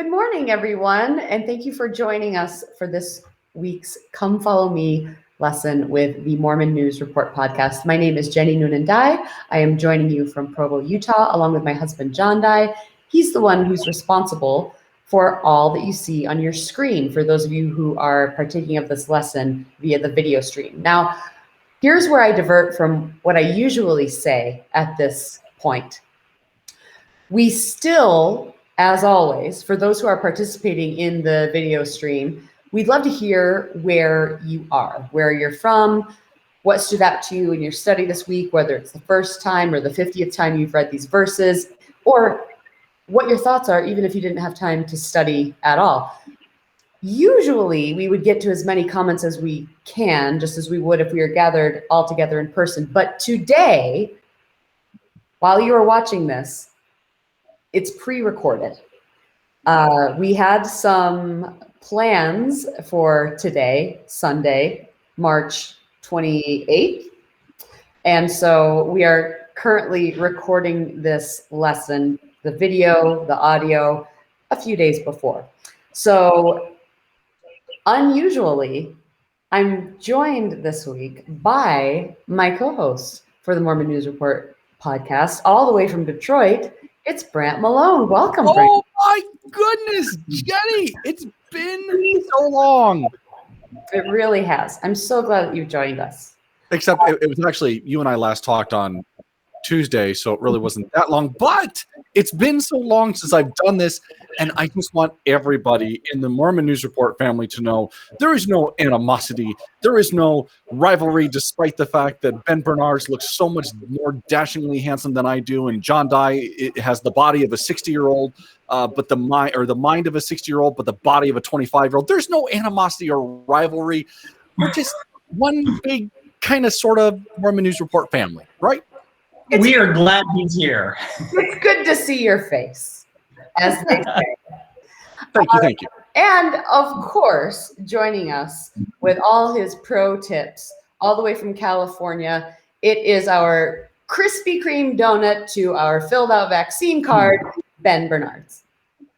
Good morning, everyone, and thank you for joining us for this week's Come Follow Me lesson with the Mormon News Report podcast. My name is Jenny Noonan Dye. I am joining you from Provo, Utah, along with my husband, John Dye. He's the one who's responsible for all that you see on your screen for those of you who are partaking of this lesson via the video stream. Now, here's where I divert from what I usually say at this point. We still, as always, for those who are participating in the video stream, we'd love to hear where you are, where you're from, what stood out to you in your study this week, whether it's the first time or the 50th time you've read these verses, or what your thoughts are, even if you didn't have time to study at all. Usually, we would get to as many comments as we can, just as we would if we were gathered all together in person. But today, while you are watching this, it's pre-recorded. We had some plans for today, Sunday, March 28th. And so we are currently recording this lesson, the video, the audio, a few days before. So unusually, I'm joined this week by my co-host for the Mormon News Report podcast, all the way from Detroit. It's Brant Malone. Welcome, Brant. Oh my goodness, Jenny! It's been so long. It really has. I'm so glad that you've joined us. Except it was actually you and I last talked on Tuesday, so it really wasn't that long. But it's been so long since I've done this, and I just want everybody in the Mormon News Report family to know there is no animosity, there is no rivalry, despite the fact that Ben Bernards looks so much more dashingly handsome than I do, and John Dye has the body of a 60-year-old, but the mind of a 60-year-old, but the body of a 25-year-old. There's no animosity or rivalry. We're just one big kind of sort of Mormon News Report family, right? We are glad he's here. It's good to see your face, as they say. Thank you. And of course, joining us with all his pro tips, all the way from California, it is our Krispy Kreme donut to our filled out vaccine card, Ben Bernards.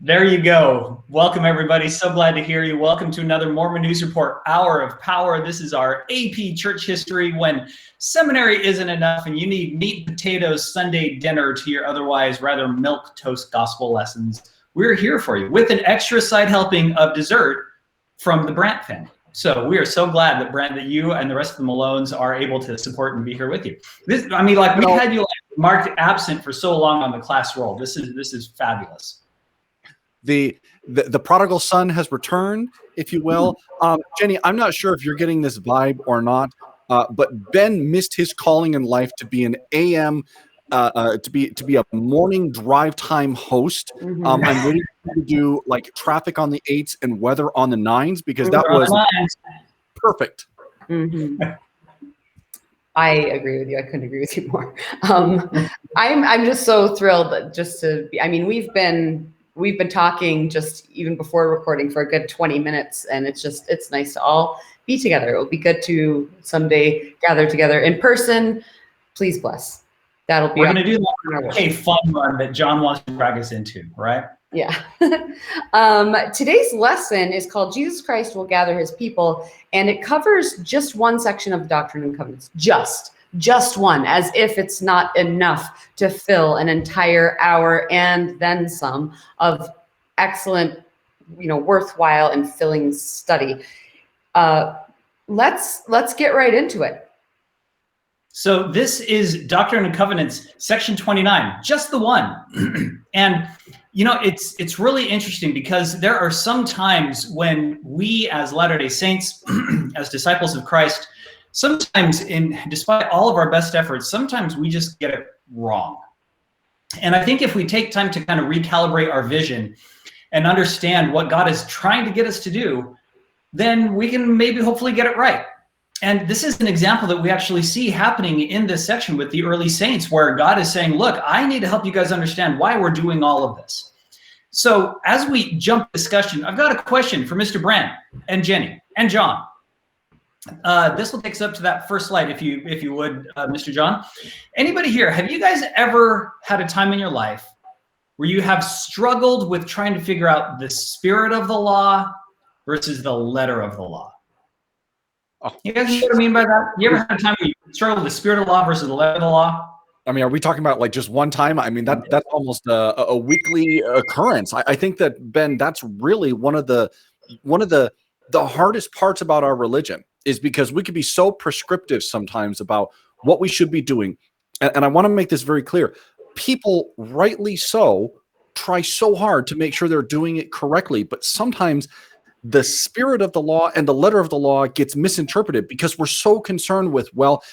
There you go. Welcome, everybody. So glad to hear you. Welcome to another Mormon News Report Hour of Power. This is our AP Church History when seminary isn't enough and you need meat, potatoes, Sunday dinner to your otherwise rather milquetoast gospel lessons. We're here for you with an extra side helping of dessert from the Brant family. So we are so glad that Brant, that you and the rest of the Malones are able to support and be here with you. We had you marked absent for so long on the class roll. This is fabulous. The prodigal son has returned, if you will. Jenny, I'm not sure if you're getting this vibe or not, but Ben missed his calling in life to be an AM, to be a morning drive time host. Mm-hmm. I'm ready to do like traffic on the 8s and weather on the 9s because that was perfect. Mm-hmm. I agree with you. I couldn't agree with you more. I'm just so thrilled just to be. I mean, we've been talking just even before recording for a good 20 minutes, and it's nice to all be together. It will be good to someday gather together in person. Please bless. We're going to do a fun one that John wants to drag us into, right? Yeah. Today's lesson is called Jesus Christ Will Gather His People, and it covers just one section of the Doctrine and Covenants. Just one, as if it's not enough to fill an entire hour and then some of excellent, worthwhile and filling study. Let's get right into it. So this is Doctrine and Covenants, section 29, just the one. And it's really interesting because there are some times when we as Latter-day Saints, as disciples of Christ, sometimes despite all of our best efforts, sometimes we just get it wrong. And I think if we take time to kind of recalibrate our vision and understand what God is trying to get us to do, then we can maybe hopefully get it right. And this is an example that we actually see happening in this section with the early saints, where God is saying, look, I need to help you guys understand why we're doing all of this. So as we jump discussion, I've got a question for Mr. Brant and Jenny and John. This will take us up to that first slide, if you would, Mr. John. Anybody here, have you guys ever had a time in your life where you have struggled with trying to figure out the spirit of the law versus the letter of the law? Oh. You guys know what I mean by that? You ever had a time where you struggle with the spirit of the law versus the letter of the law? I mean, are we talking about like just one time? I mean, that's almost a weekly occurrence. I think that, Ben, that's really one of the hardest parts about our religion, is because we could be so prescriptive sometimes about what we should be doing. And I want to make this very clear. People, rightly so, try so hard to make sure they're doing it correctly, but sometimes the spirit of the law and the letter of the law gets misinterpreted because we're so concerned with, well,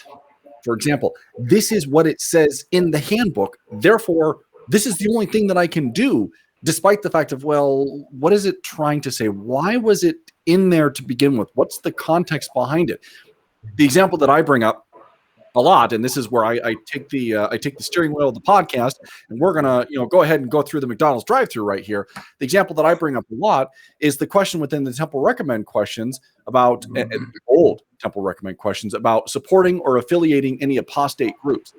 for example, this is what it says in the handbook, therefore, this is the only thing that I can do, despite the fact of, well, what is it trying to say? Why was it in there to begin with? What's the context behind it? The example that I bring up a lot, and this is where I take the steering wheel of the podcast, and we're gonna go ahead and go through the McDonald's drive-through right here. The example that I bring up a lot is the question within the Temple Recommend questions about old Temple Recommend questions about supporting or affiliating any apostate groups.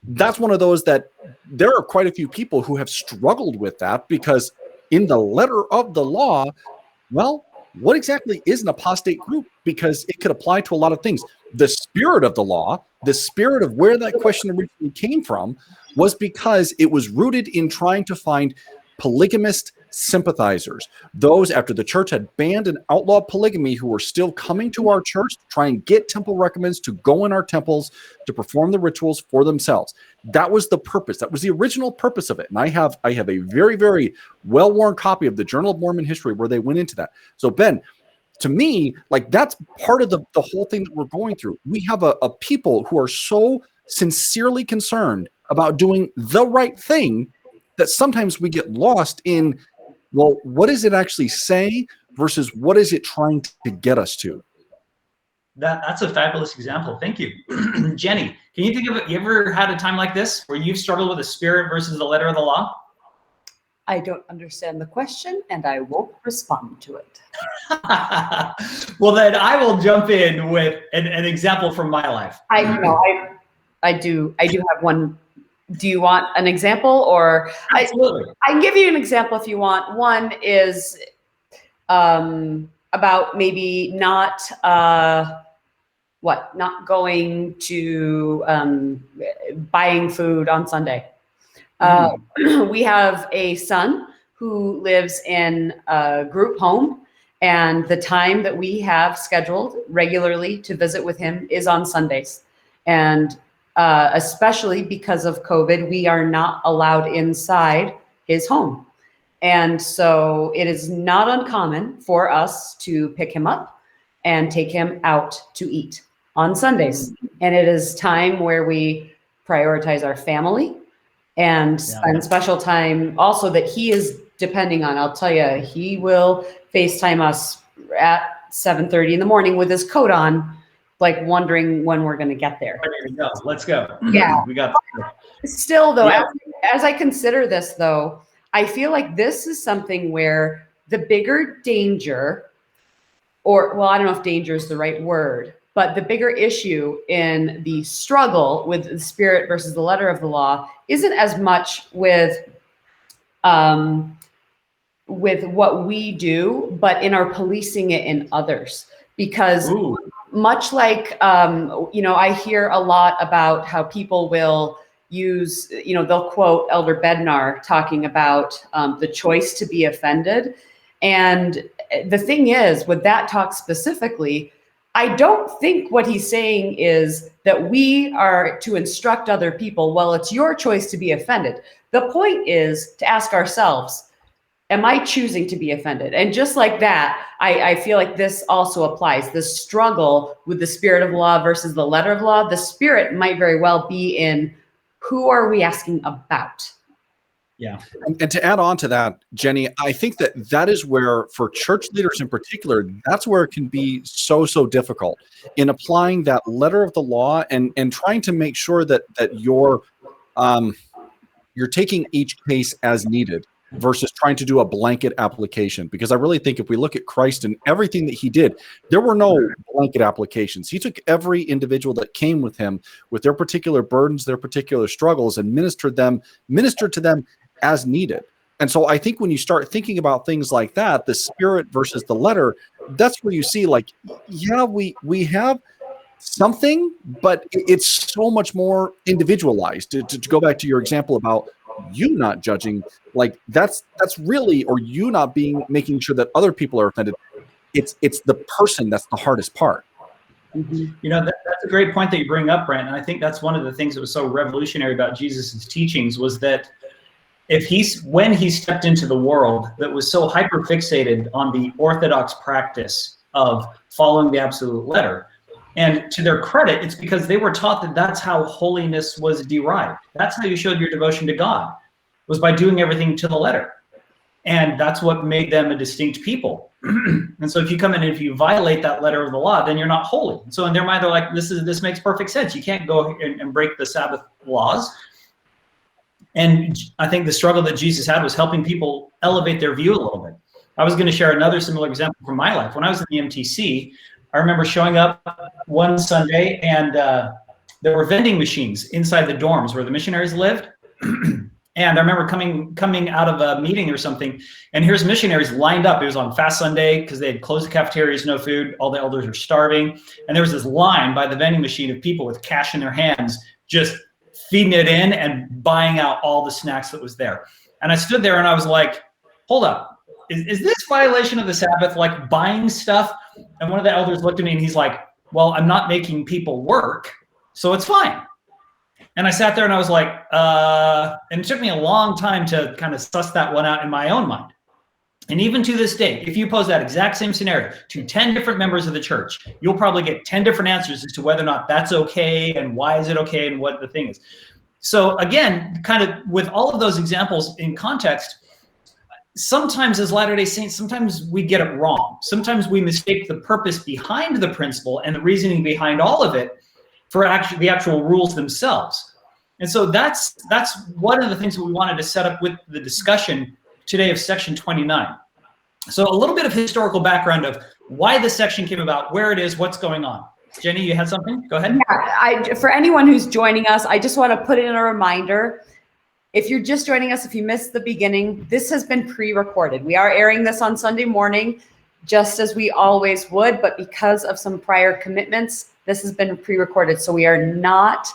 That's one of those that there are quite a few people who have struggled with that, because in the letter of the law, well, what exactly is an apostate group? Because it could apply to a lot of things. The spirit of the law, the spirit of where that question originally came from, was because it was rooted in trying to find polygamist sympathizers, those after the church had banned and outlawed polygamy, who were still coming to our church to try and get temple recommends to go in our temples to perform the rituals for themselves. That was the purpose. That was the original purpose of it. And I have a very, very well-worn copy of the Journal of Mormon History where they went into that. So, Ben, to me, like, that's part of the whole thing that we're going through. We have a people who are so sincerely concerned about doing the right thing that sometimes we get lost in, well, what does it actually say versus what is it trying to get us to? That's a fabulous example. Thank you. Jenny, can you think of it? You ever had a time like this where you've struggled with the spirit versus the letter of the law? I don't understand the question, and I won't respond to it. Well, then I will jump in with an example from my life. I do have one. Do you want an example, or Absolutely. I can give you an example if you want. One is about maybe not going to buying food on Sunday. We have a son who lives in a group home, and the time that we have scheduled regularly to visit with him is on Sundays. And especially because of COVID, we are not allowed inside his home. And so it is not uncommon for us to pick him up and take him out to eat on Sundays. And it is time where we prioritize our family and spend special time also that he is depending on. I'll tell you, he will FaceTime us at 7:30 in the morning with his coat on, like wondering when we're going to get there. Let's go. Yeah. We got Still, though, as I consider this, though, I feel like this is something where the bigger danger, or, well, I don't know if danger is the right word, but the bigger issue in the struggle with the spirit versus the letter of the law isn't as much with what we do, but in our policing it in others. Because much like, I hear a lot about how people will use, they'll quote Elder Bednar talking about the choice to be offended. And the thing is, with that talk specifically, I don't think what he's saying is that we are to instruct other people, well, it's your choice to be offended. The point is to ask ourselves, am I choosing to be offended? And just like that, I feel like this also applies. This struggle with the spirit of law versus the letter of law, the spirit might very well be in who are we asking about? Yeah. And to add on to that, Jenny, I think that is where, for church leaders in particular, that's where it can be so difficult in applying that letter of the law and trying to make sure that you're taking each case as needed versus trying to do a blanket application. Because I really think if we look at Christ and everything that he did, there were no blanket applications. He took every individual that came with him with their particular burdens, their particular struggles, and ministered to them as needed. And so I think when you start thinking about things like that, the spirit versus the letter, that's where you see like, yeah, we have something, but it's so much more individualized. To go back to your example about you not judging, like that's really, or you not making sure that other people are offended. It's the person that's the hardest part. You know, that's a great point that you bring up, Brent. And I think that's one of the things that was so revolutionary about Jesus's teachings was that when he stepped into the world that was so hyper fixated on the orthodox practice of following the absolute letter. And to their credit, it's because they were taught that that's how holiness was derived. That's how you showed your devotion to God, was by doing everything to the letter. And that's what made them a distinct people. And so if you come in and if you violate that letter of the law, then you're not holy. And so in their mind, they're like, this makes perfect sense. You can't go and break the Sabbath laws. And I think the struggle that Jesus had was helping people elevate their view a little bit. I was going to share another similar example from my life. When I was in the MTC, I remember showing up one Sunday and there were vending machines inside the dorms where the missionaries lived. And I remember coming out of a meeting or something, and here's missionaries lined up. It was on Fast Sunday because they had closed the cafeterias, no food. All the elders were starving. And there was this line by the vending machine of people with cash in their hands, just feeding it in and buying out all the snacks that was there. And I stood there and I was like, hold up. Is this violation of the Sabbath, like buying stuff? And one of the elders looked at me and he's like, well, I'm not making people work, so it's fine. And I sat there and I was like, and it took me a long time to kind of suss that one out in my own mind. And even to this day, if you pose that exact same scenario to 10 different members of the church, you'll probably get 10 different answers as to whether or not that's okay and why is it okay and what the thing is. So again, kind of with all of those examples in context, sometimes as Latter-day Saints, sometimes we get it wrong. Sometimes we mistake the purpose behind the principle and the reasoning behind all of it for the actual rules themselves. And so that's one of the things that we wanted to set up with the discussion today of section 29. So a little bit of historical background of why this section came about, where it is, what's going on. Jenny, you had something? Go ahead. Yeah, for anyone who's joining us, I just want to put in a reminder. If you're just joining us, if you missed the beginning, this has been pre-recorded. We are airing this on Sunday morning, just as we always would, but because of some prior commitments, this has been pre-recorded. So we are not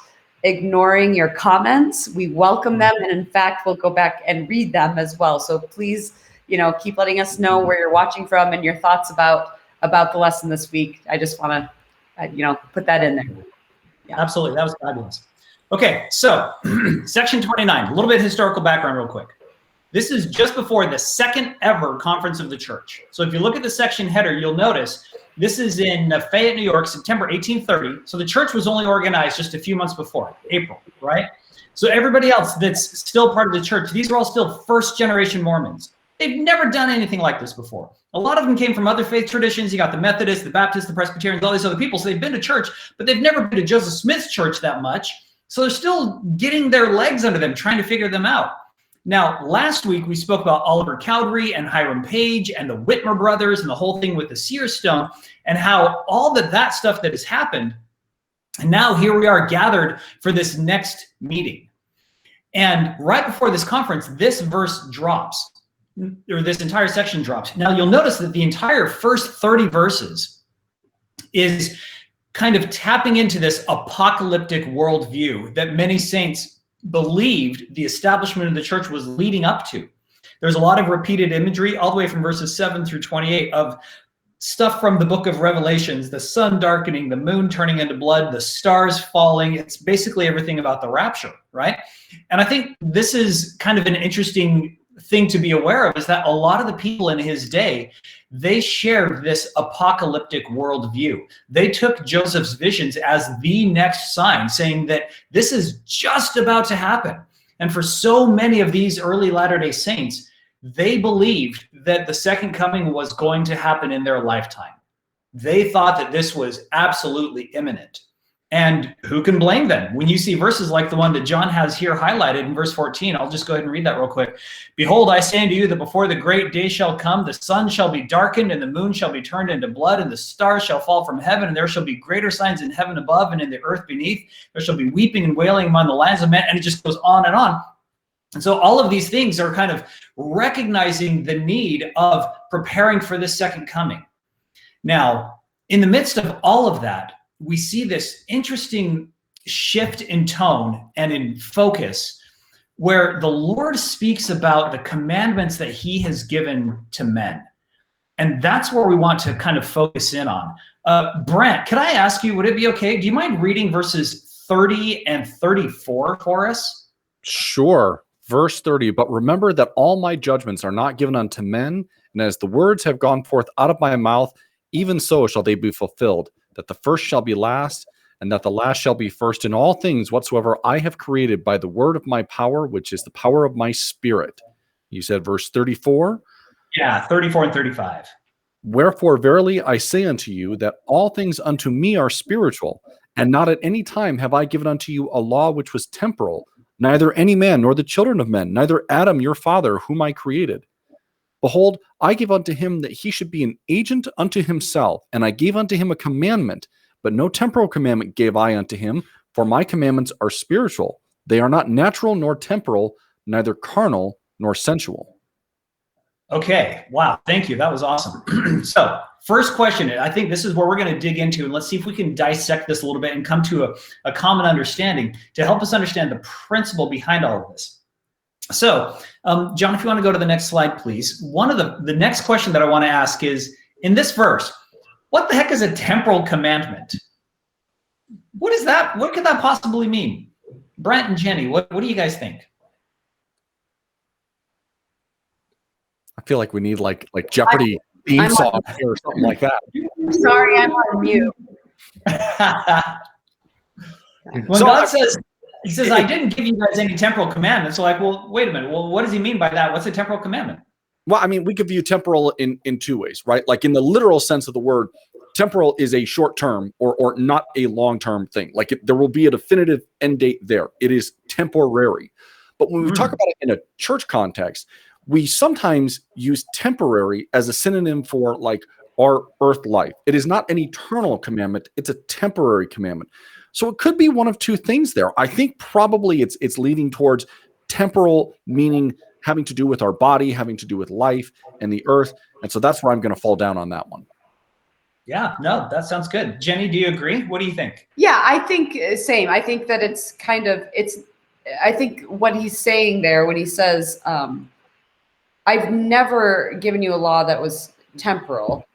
ignoring your comments. We welcome them. And in fact, we'll go back and read them as well. So please, keep letting us know where you're watching from and your thoughts about the lesson this week. I just want to, put that in there. Yeah. Absolutely. That was fabulous. Okay. So section 29, a little bit of historical background real quick. This is just before the second ever conference of the church. So if you look at the section header, you'll notice this is in Fayette, New York, September 1830. So the church was only organized just a few months before, April, right? So everybody else that's still part of the church, these are all still first generation Mormons. They've never done anything like this before. A lot of them came from other faith traditions. You got the Methodists, the Baptists, the Presbyterians, all these other people. So they've been to church, but they've never been to Joseph Smith's church that much. So they're still getting their legs under them, trying to figure them out. Now, last week we spoke about Oliver Cowdery and Hiram Page and the Whitmer brothers and the whole thing with the seer stone and how all that stuff that has happened. And now here we are gathered for this next meeting. And right before this conference, this verse drops, or this entire section drops. Now you'll notice that the entire first 30 verses is kind of tapping into this apocalyptic worldview that many saints believed the establishment of the church was leading up to. There's a lot of repeated imagery all the way from verses 7 through 28 of stuff from the book of Revelations, the sun darkening, the moon turning into blood, the stars falling. It's basically everything about the rapture, right? And I think this is kind of an interesting thing to be aware of, is that a lot of the people in his day, they shared this apocalyptic worldview. They took Joseph's visions as the next sign, saying that this is just about to happen. And for so many of these early Latter-day Saints, they believed that the second coming was going to happen in their lifetime. They thought that this was absolutely imminent. And who can blame them? When you see verses like the one that John has here highlighted in verse 14, I'll just go ahead and read that real quick. Behold, I say unto you that before the great day shall come, the sun shall be darkened, and the moon shall be turned into blood, and the stars shall fall from heaven, and there shall be greater signs in heaven above and in the earth beneath. There shall be weeping and wailing among the lands of men, and it just goes on and on. And so all of these things are kind of recognizing the need of preparing for this second coming. Now, in the midst of all of that, we see this interesting shift in tone and in focus where the Lord speaks about the commandments that he has given to men. And that's where we want to kind of focus in on. Brent, could I ask you, would it be okay? Do you mind reading verses 30 and 34 for us? Sure. Verse 30, but remember that all my judgments are not given unto men, and as the words have gone forth out of my mouth, even so shall they be fulfilled, that the first shall be last, and that the last shall be first in all things whatsoever I have created by the word of my power, which is the power of my spirit. You said verse 34? Yeah, 34 and 35. Wherefore, verily I say unto you that all things unto me are spiritual, and not at any time have I given unto you a law which was temporal, neither any man nor the children of men, neither Adam your father, whom I created. Behold, I give unto him that he should be an agent unto himself, and I gave unto him a commandment, but no temporal commandment gave I unto him, for my commandments are spiritual. They are not natural nor temporal, neither carnal nor sensual. Okay, wow, thank you. That was awesome. So, first question, I think this is where we're going to dig into, and let's see if we can dissect this a little bit and come to a common understanding to help us understand the principle behind all of this. So, John, if you want to go to the next slide, please. One of the next question that I want to ask is, in this verse, what the heck is a temporal commandment? What is that? What could that possibly mean? Brent and Jenny, what do you guys think? I feel like we need like Jeopardy theme song or something like that. Sorry, I'm on mute. When so God says, he says, I didn't give you guys any temporal commandments. So like, well, wait a minute. Well, what does he mean by that? What's a temporal commandment? Well, I mean, we could view temporal in two ways, right? Like in the literal sense of the word, temporal is a short term or not a long term thing. Like there will be a definitive end date there. It is temporary. But when we talk about it in a church context, we sometimes use temporary as a synonym for like our earth life. It is not an eternal commandment. It's a temporary commandment. So it could be one of two things there. I think probably it's leading towards temporal, meaning having to do with our body, having to do with life and the earth. And so that's where I'm going to fall down on that one. Yeah, no, that sounds good. Jenny, do you agree? What do you think? Yeah, I think same. I think that I think what he's saying there when he says, I've never given you a law that was temporal.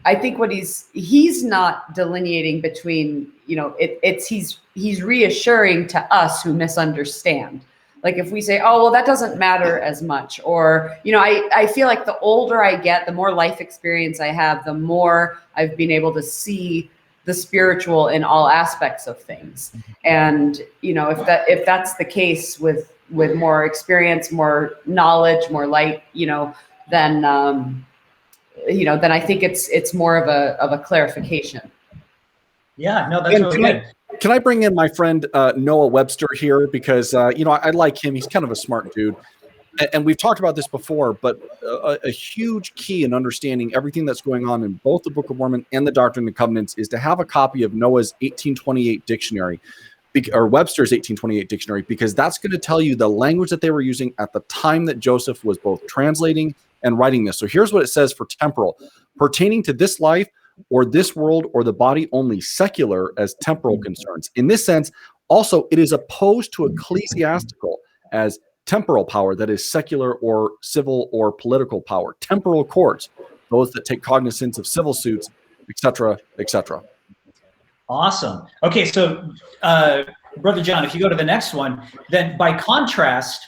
I think what he's not delineating between, he's reassuring to us who misunderstand. Like if we say, oh, well, that doesn't matter as much, or, I feel like the older I get, the more life experience I have, the more I've been able to see the spiritual in all aspects of things. And, if that's the case with more experience, more knowledge, more light, then I think it's more of a clarification. Yeah, no, that's really good. Can I bring in my friend Noah Webster here? Because, I like him. He's kind of a smart dude. And we've talked about this before, but a huge key in understanding everything that's going on in both the Book of Mormon and the Doctrine and Covenants is to have a copy of Noah's 1828 dictionary, or Webster's 1828 dictionary, because that's going to tell you the language that they were using at the time that Joseph was both translating and writing this. So here's what it says for temporal: pertaining to this life or this world or the body only, secular as temporal concerns. In this sense, also it is opposed to ecclesiastical as temporal power, that is secular or civil or political power. Temporal courts, those that take cognizance of civil suits, etc., etc. Awesome. Okay, so Brother John, if you go to the next one, then by contrast,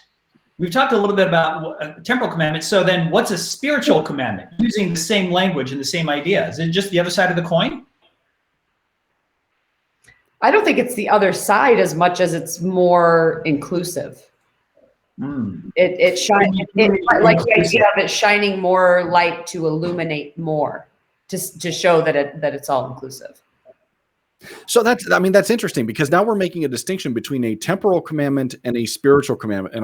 we've talked a little bit about temporal commandments. So then what's a spiritual commandment using the same language and the same idea? Is it just the other side of the coin? I don't think it's the other side as much as it's more inclusive. It shines, like the idea of it shining more light to illuminate more, to show that it's all inclusive. So that's interesting, because now we're making a distinction between a temporal commandment and a spiritual commandment,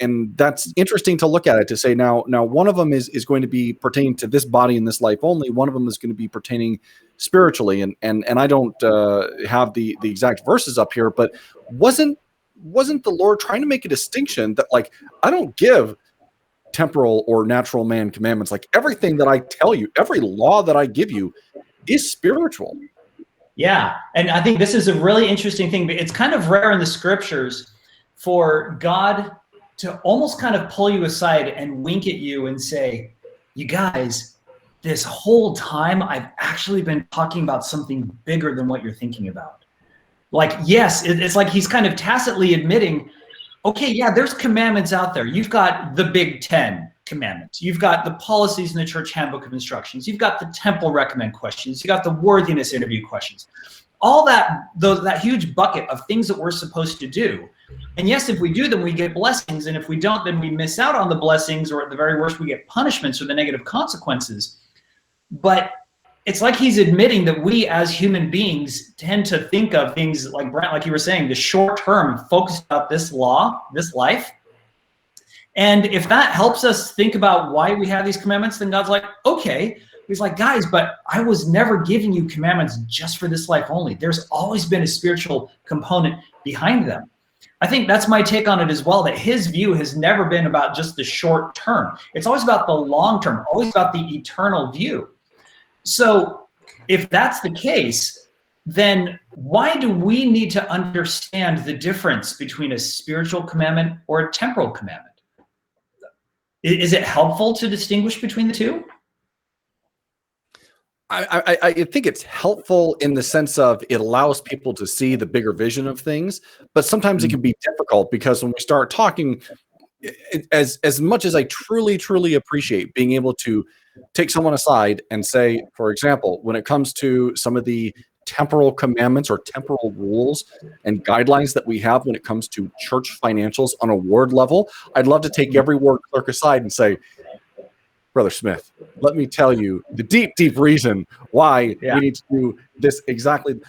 and that's interesting to look at it, to say now one of them is going to be pertaining to this body and this life only. One of them is going to be pertaining spiritually, and I don't have the exact verses up here, but wasn't wasn't the Lord trying to make a distinction that, like, I don't give temporal or natural man commandments? Like, everything that I tell you, every law that I give you is spiritual. Yeah. And I think this is a really interesting thing. It's kind of rare in the scriptures for God to almost kind of pull you aside and wink at you and say, you guys, this whole time I've actually been talking about something bigger than what you're thinking about. Like, yes, it's like he's kind of tacitly admitting, okay, yeah, there's commandments out there. You've got the Big 10 commandments. You've got the policies in the church handbook of instructions. You've got the temple recommend questions. You got the worthiness interview questions. All that huge bucket of things that we're supposed to do. And yes, if we do them, we get blessings. And if we don't, then we miss out on the blessings, or at the very worst, we get punishments or the negative consequences. But it's like he's admitting that we as human beings tend to think of things like, Brent, like you were saying, the short term, focused about this law, this life. And if that helps us think about why we have these commandments, then God's like, okay. He's like, guys, but I was never giving you commandments just for this life only. There's always been a spiritual component behind them. I think that's my take on it as well, that his view has never been about just the short term. It's always about the long term, always about the eternal view. So if that's the case, then why do we need to understand the difference between a spiritual commandment or a temporal commandment? Is it helpful to distinguish between the two? I think it's helpful in the sense of it allows people to see the bigger vision of things, but sometimes it can be difficult because when we start talking, as much as I truly appreciate being able to take someone aside and say, for example, when it comes to some of the temporal commandments or temporal rules and guidelines that we have when it comes to church financials on a ward level, I'd love to take every ward clerk aside and say, Brother Smith, let me tell you the deep reason why we need to do this exactly.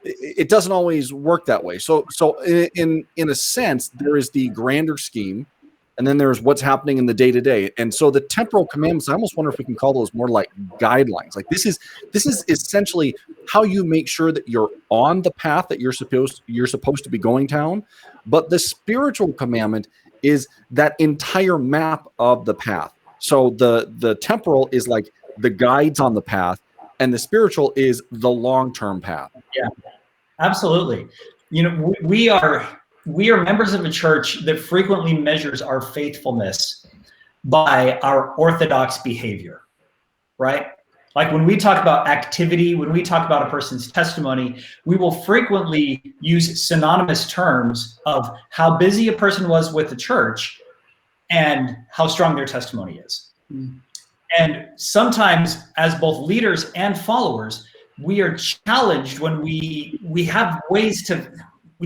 It doesn't always work that way. So in a sense, there is the grander scheme, and then there's what's happening in the day-to-day. And so the temporal commandments, I almost wonder if we can call those more like guidelines. Like this is essentially how you make sure that you're on the path that you're supposed to be going down. But the spiritual commandment is that entire map of the path. So the temporal is like the guides on the path, and the spiritual is the long-term path. Yeah, absolutely. You know, we are members of a church that frequently measures our faithfulness by our orthodox behavior, right? Like when we talk about activity, when we talk about a person's testimony, we will frequently use synonymous terms of how busy a person was with the church and how strong their testimony is. And sometimes as both leaders and followers, we are challenged when we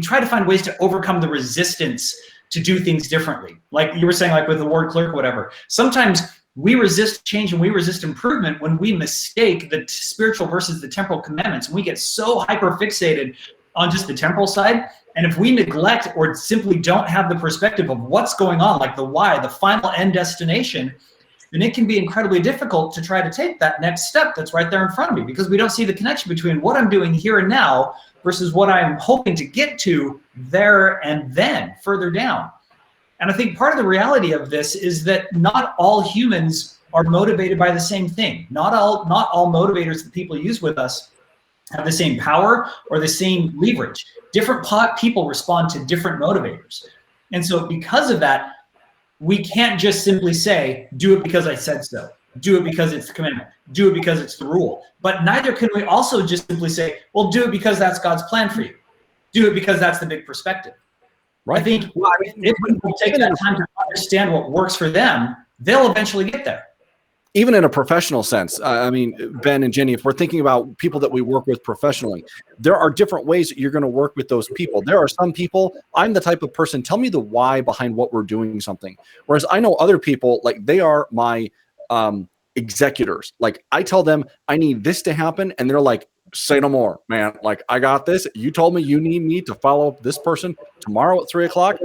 try to find ways to overcome the resistance to do things differently. Like you were saying, like with the ward clerk, whatever. Sometimes we resist change and we resist improvement when we mistake the spiritual versus the temporal commandments. And we get so hyper fixated on just the temporal side. And if we neglect or simply don't have the perspective of what's going on, like the why, the final end destination, then it can be incredibly difficult to try to take that next step that's right there in front of me, because we don't see the connection between what I'm doing here and now versus what I'm hoping to get to there and then further down. And I think part of the reality of this is that not all humans are motivated by the same thing. Not all motivators that people use with us have the same power or the same leverage. Different people respond to different motivators. And so because of that, we can't just simply say, do it because I said so. Do it because it's the commandment. Do it because it's the rule. But neither can we also just simply say, well, do it because that's God's plan for you. Do it because that's the big perspective. Right. I think if people take that time to understand what works for them, they'll eventually get there. Even in a professional sense, I mean, Ben and Jenny, if we're thinking about people that we work with professionally, there are different ways that you're going to work with those people. There are some people, I'm the type of person, tell me the why behind what we're doing something. Whereas I know other people, like they are my executors. Like I tell them I need this to happen, and they're like, say no more, man. Like I got this. You told me you need me to follow up this person tomorrow at 3:00,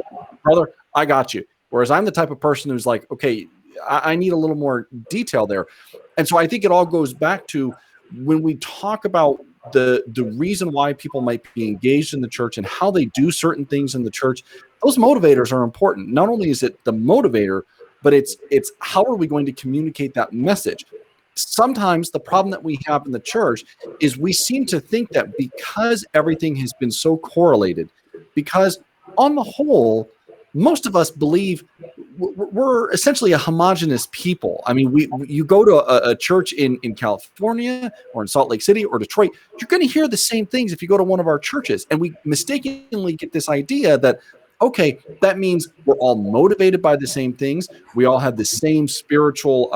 brother. I got you. Whereas I'm the type of person who's like, okay, I need a little more detail there. And so I think it all goes back to when we talk about the reason why people might be engaged in the church and how they do certain things in the church, those motivators are important. Not only is it the motivator, but it's how are we going to communicate that message? Sometimes the problem that we have in the church is we seem to think that because everything has been so correlated, because on the whole, most of us believe we're essentially a homogenous people. I mean, you go to a church in California or in Salt Lake City or Detroit, you're going to hear the same things if you go to one of our churches. And we mistakenly get this idea that, okay, that means we're all motivated by the same things. We all have the same spiritual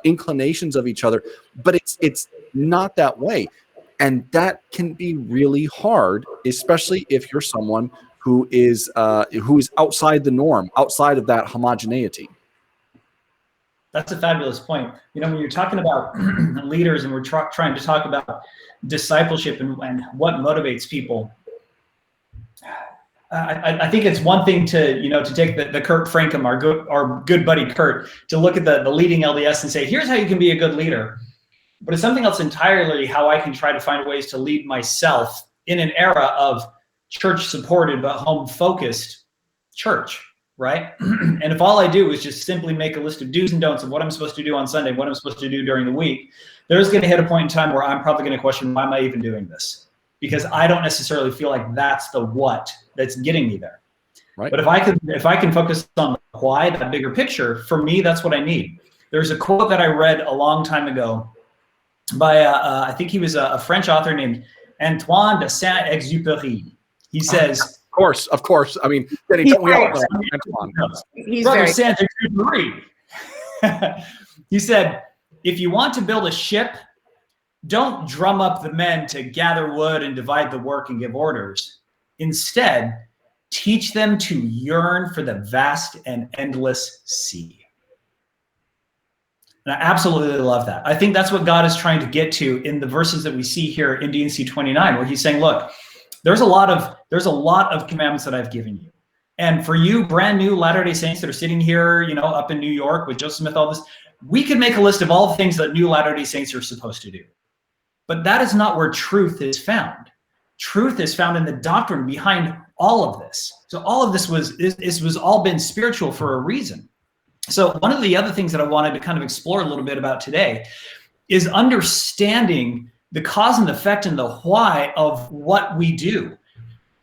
inclinations of each other, but it's not that way. And that can be really hard, especially if you're someone who is outside the norm, outside of that homogeneity. That's a fabulous point. When you're talking about leaders and we're trying to talk about discipleship and what motivates people, I think it's one thing to take the Kurt Frankum, our good buddy Kurt, to look at the leading LDS and say, here's how you can be a good leader. But it's something else entirely how I can try to find ways to lead myself in an era of church-supported but home-focused church, right? And if all I do is just simply make a list of do's and don'ts of what I'm supposed to do on Sunday, what I'm supposed to do during the week, there's going to hit a point in time where I'm probably going to question, why am I even doing this? Because I don't necessarily feel like that's the what that's getting me there. Right. But if I can focus on the why, that bigger picture, for me, that's what I need. There's a quote that I read a long time ago by, I think he was a French author named Antoine de Saint-Exupéry. He says, of course. I mean, he's Brother Saint-Exupéry. He said, if you want to build a ship, don't drum up the men to gather wood and divide the work and give orders. Instead, teach them to yearn for the vast and endless sea. And I absolutely love that. I think that's what God is trying to get to in the verses that we see here in D&C 29, where he's saying, look, there's a lot of commandments that I've given you. And for you brand new Latter-day Saints that are sitting here, up in New York with Joseph Smith, all this, we could make a list of all the things that new Latter-day Saints are supposed to do. But that is not where truth is found. Truth is found in the doctrine behind all of this. So all of this was all been spiritual for a reason. So one of the other things that I wanted to kind of explore a little bit about today is understanding the cause and effect and the why of what we do.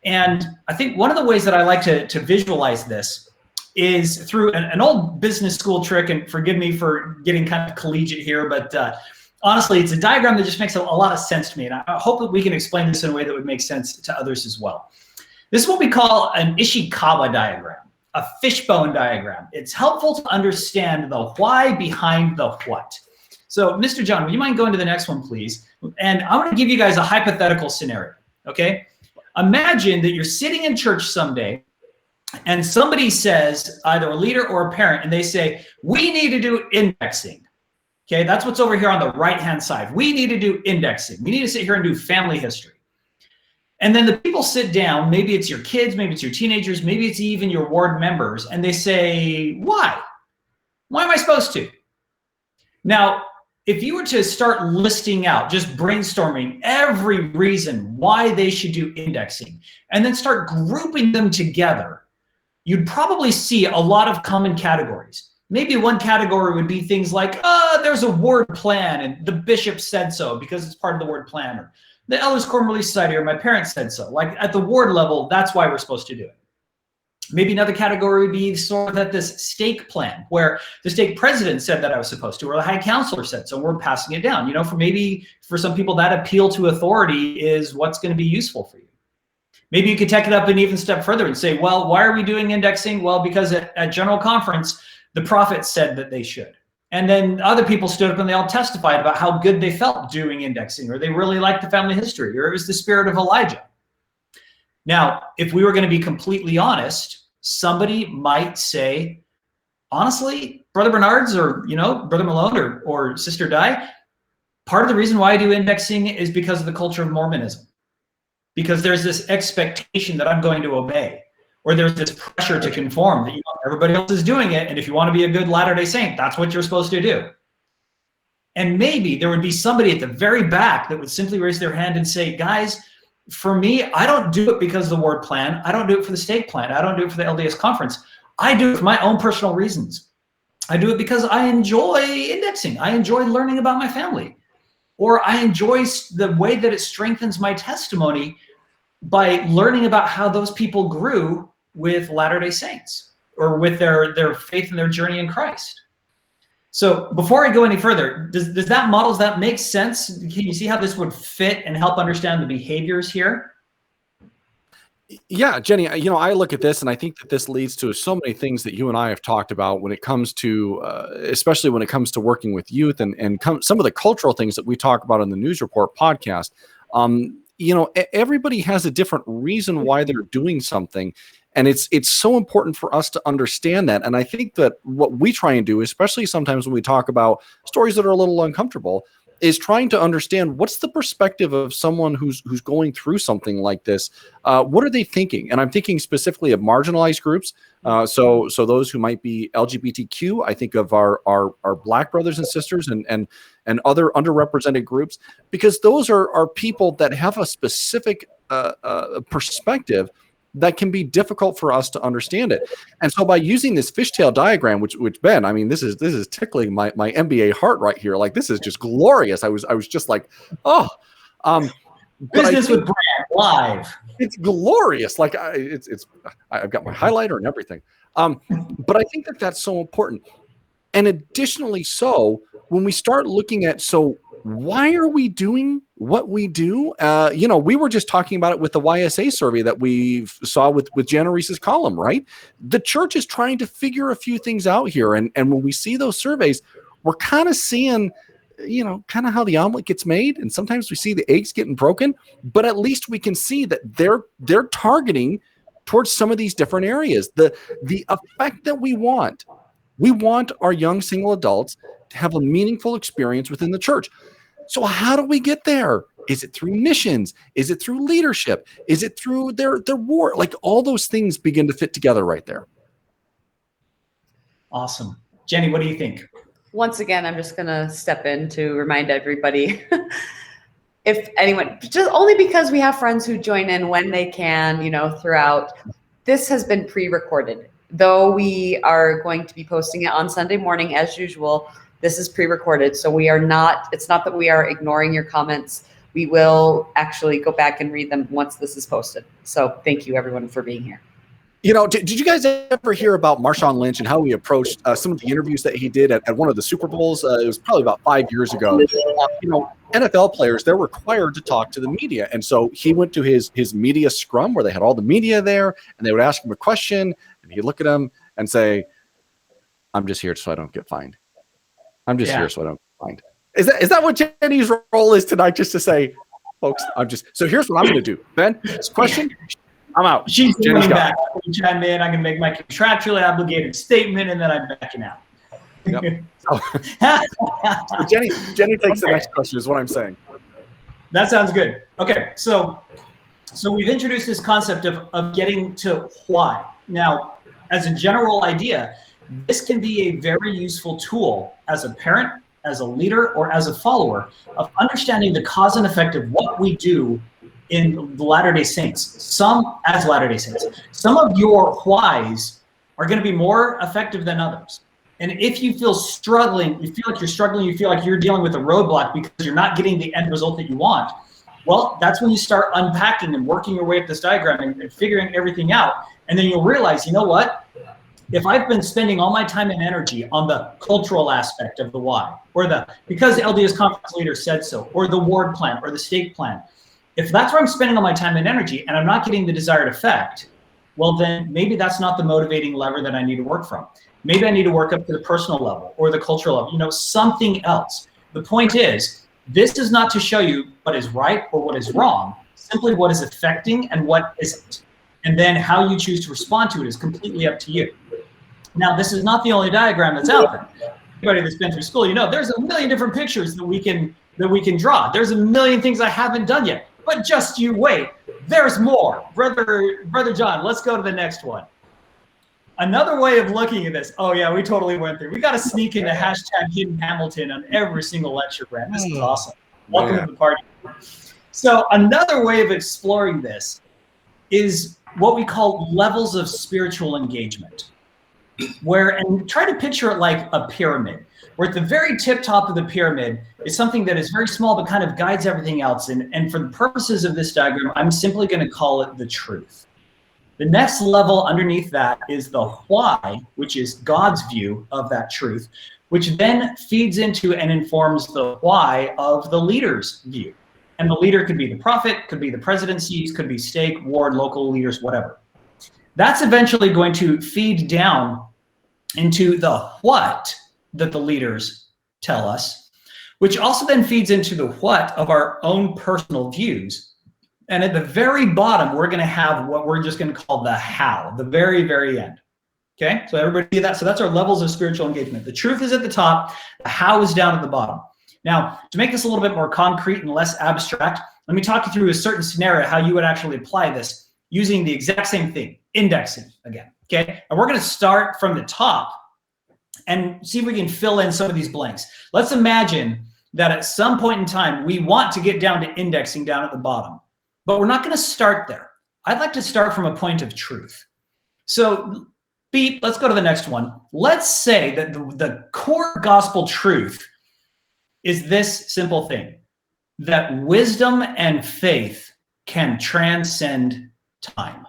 And I think one of the ways that I like to visualize this is through an old business school trick, and forgive me for getting kind of collegiate here, but honestly, it's a diagram that just makes a lot of sense to me. And I hope that we can explain this in a way that would make sense to others as well. This is what we call an Ishikawa diagram, a fishbone diagram. It's helpful to understand the why behind the what. So, Mr. John, would you mind going to the next one, please? And I'm going to give you guys a hypothetical scenario, okay? Imagine that you're sitting in church someday and somebody says, either a leader or a parent, and they say, we need to do indexing. Okay, that's what's over here on the right-hand side. We need to do indexing. We need to sit here and do family history. And then the people sit down, maybe it's your kids, maybe it's your teenagers, maybe it's even your ward members, and they say, why? Why am I supposed to? Now, if you were to start listing out, just brainstorming every reason why they should do indexing, and then start grouping them together, you'd probably see a lot of common categories. Maybe one category would be things like, there's a ward plan and the bishop said so because it's part of the ward plan, or the Elders Quorum Relief Society or my parents said so. Like at the ward level, that's why we're supposed to do it. Maybe another category would be sort of at this stake plan where the stake president said that I was supposed to, or the high counselor said so, we're passing it down. For some people, that appeal to authority is what's going to be useful for you. Maybe you could take it up an even step further and say, well, why are we doing indexing? Well, because at General Conference, the prophet said that they should. And then other people stood up and they all testified about how good they felt doing indexing, or they really liked the family history, or it was the spirit of Elijah. Now, if we were going to be completely honest, somebody might say, honestly, Brother Bernard's or, Brother Malone or Sister Di, part of the reason why I do indexing is because of the culture of Mormonism. Because there's this expectation that I'm going to obey, or there's this pressure to conform that everybody else is doing it, and if you want to be a good Latter-day Saint, that's what you're supposed to do. And maybe there would be somebody at the very back that would simply raise their hand and say, guys, for me, I don't do it because of the ward plan. I don't do it for the stake plan. I don't do it for the LDS conference. I do it for my own personal reasons. I do it because I enjoy indexing. I enjoy learning about my family. Or I enjoy the way that it strengthens my testimony by learning about how those people grew with Latter-day Saints or with their faith and their journey in Christ. So before I go any further, does that model, does that make sense? Can you see how this would fit and help understand the behaviors here? Yeah, Jenny, I look at this and I think that this leads to so many things that you and I have talked about when it comes to, especially when it comes to working with youth and some of the cultural things that we talk about in the News Report podcast. Everybody has a different reason why they're doing something. And it's so important for us to understand that. And I think that what we try and do, especially sometimes when we talk about stories that are a little uncomfortable, is trying to understand what's the perspective of someone who's going through something like this. What are they thinking? And I'm thinking specifically of marginalized groups. So those who might be LGBTQ, I think of our Black brothers and sisters and other underrepresented groups, because those are people that have a specific perspective that can be difficult for us to understand it. And so by using this fishtail diagram, which Ben, I mean, this is tickling my MBA heart right here. Like, this is just glorious. I was just like, oh, Business with Brand live. It's glorious. Like I've got my highlighter and everything. But I think that that's so important. And additionally, so when we start looking at, so why are we doing what we do? We were just talking about it with the YSA survey that we saw with Jana Reese's column, right? The church is trying to figure a few things out here. And when we see those surveys, we're kind of seeing, kind of how the omelet gets made. And sometimes we see the eggs getting broken, but at least we can see that they're targeting towards some of these different areas. The effect that we want our young single adults to have a meaningful experience within the church. So how do we get there? Is it through missions? Is it through leadership? Is it through their war? Like, all those things begin to fit together right there. Awesome. Jenny, what do you think? Once again, I'm just going to step in to remind everybody, if anyone, just only because we have friends who join in when they can, throughout. This has been pre-recorded. Though we are going to be posting it on Sunday morning as usual, this is pre-recorded. So it's not that we are ignoring your comments. We will actually go back and read them once this is posted. So thank you everyone for being here. Did you guys ever hear about Marshawn Lynch and how he approached some of the interviews that he did at one of the Super Bowls? It was probably about 5 years ago. NFL players, they're required to talk to the media. And so he went to his media scrum where they had all the media there, and they would ask him a question, and he'd look at them and say, I'm just here so I don't get fined. I'm just here so I don't get fined. Is that what Jenny's role is tonight? Just to say, folks, so here's what I'm going to do. Ben, this question, I'm out. She's coming back. I'm going to chime in. I'm going to make my contractually obligated statement, and then I'm backing out. Yep. So Jenny takes the next question is what I'm saying. That sounds good. Okay, so we've introduced this concept of getting to why. Now, as a general idea, this can be a very useful tool as a parent, as a leader, or as a follower of understanding the cause and effect of what we do in the Latter-day Saints. Some of your whys are going to be more effective than others. And if you feel struggling, you feel like you're dealing with a roadblock because you're not getting the end result that you want, well, that's when you start unpacking and working your way up this diagram and figuring everything out. And then you'll realize, you know what? If I've been spending all my time and energy on the cultural aspect of the why, or because the LDS conference leader said so, or the ward plan, or the stake plan, if that's where I'm spending all my time and energy and I'm not getting the desired effect, well, then maybe that's not the motivating lever that I need to work from. Maybe I need to work up to the personal level or the cultural level, something else. The point is, this is not to show you what is right or what is wrong, simply what is affecting and what isn't. And then how you choose to respond to it is completely up to you. Now, this is not the only diagram that's out there. Anybody that's been through school, there's a million different pictures that we can draw. There's a million things I haven't done yet, but just you wait. There's more. Brother John, let's go to the next one. Another way of looking at this. Oh yeah, we totally went there. We got to sneak into hashtag Hidden Hamilton on every single lecture, Brent. This is awesome. Welcome to the party. So another way of exploring this is what we call levels of spiritual engagement, and try to picture it like a pyramid, where at the very tip top of the pyramid is something that is very small but kind of guides everything else. And for the purposes of this diagram, I'm simply going to call it the truth. The next level underneath that is the why, which is God's view of that truth, which then feeds into and informs the why of the leader's view. And the leader could be the prophet, could be the presidencies, could be stake, ward, local leaders, whatever. That's eventually going to feed down into the what that the leaders tell us, which also then feeds into the what of our own personal views. And at the very bottom, we're going to have what we're just going to call the how, the very, very end. Okay, so everybody see that? So that's our levels of spiritual engagement. The truth is at the top, the how is down at the bottom. Now, to make this a little bit more concrete and less abstract, let me talk you through a certain scenario, how you would actually apply this using the exact same thing, indexing again. Okay, and we're going to start from the top and see if we can fill in some of these blanks. Let's imagine that at some point in time, we want to get down to indexing down at the bottom. But we're not going to start there. I'd like to start from a point of truth. So, let's go to the next one. Let's say that the core gospel truth is this simple thing, that wisdom and faith can transcend time.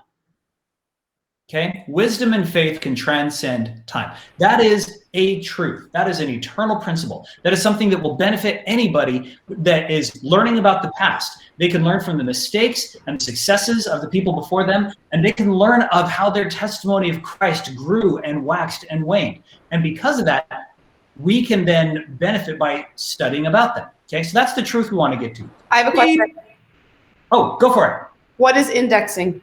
Okay? Wisdom and faith can transcend time. That is a truth. That is an eternal principle. That is something that will benefit anybody that is learning about the past. They can learn from the mistakes and the successes of the people before them, and they can learn of how their testimony of Christ grew and waxed and waned. And because of that, we can then benefit by studying about them. Okay, so that's the truth we want to get to. I have a question. Oh, go for it. What is indexing?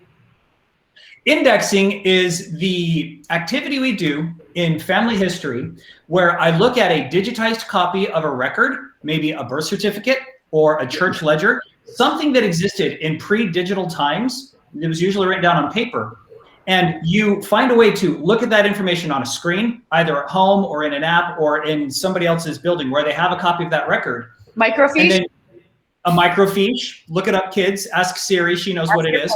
Indexing is the activity we do in family history where I look at a digitized copy of a record, maybe a birth certificate or a church ledger, something that existed in pre-digital times. It was usually written down on paper. And you find a way to look at that information on a screen, either at home or in an app or in somebody else's building where they have a copy of that record. Microfiche? A microfiche. Look it up, kids. Ask Siri. She knows what it is.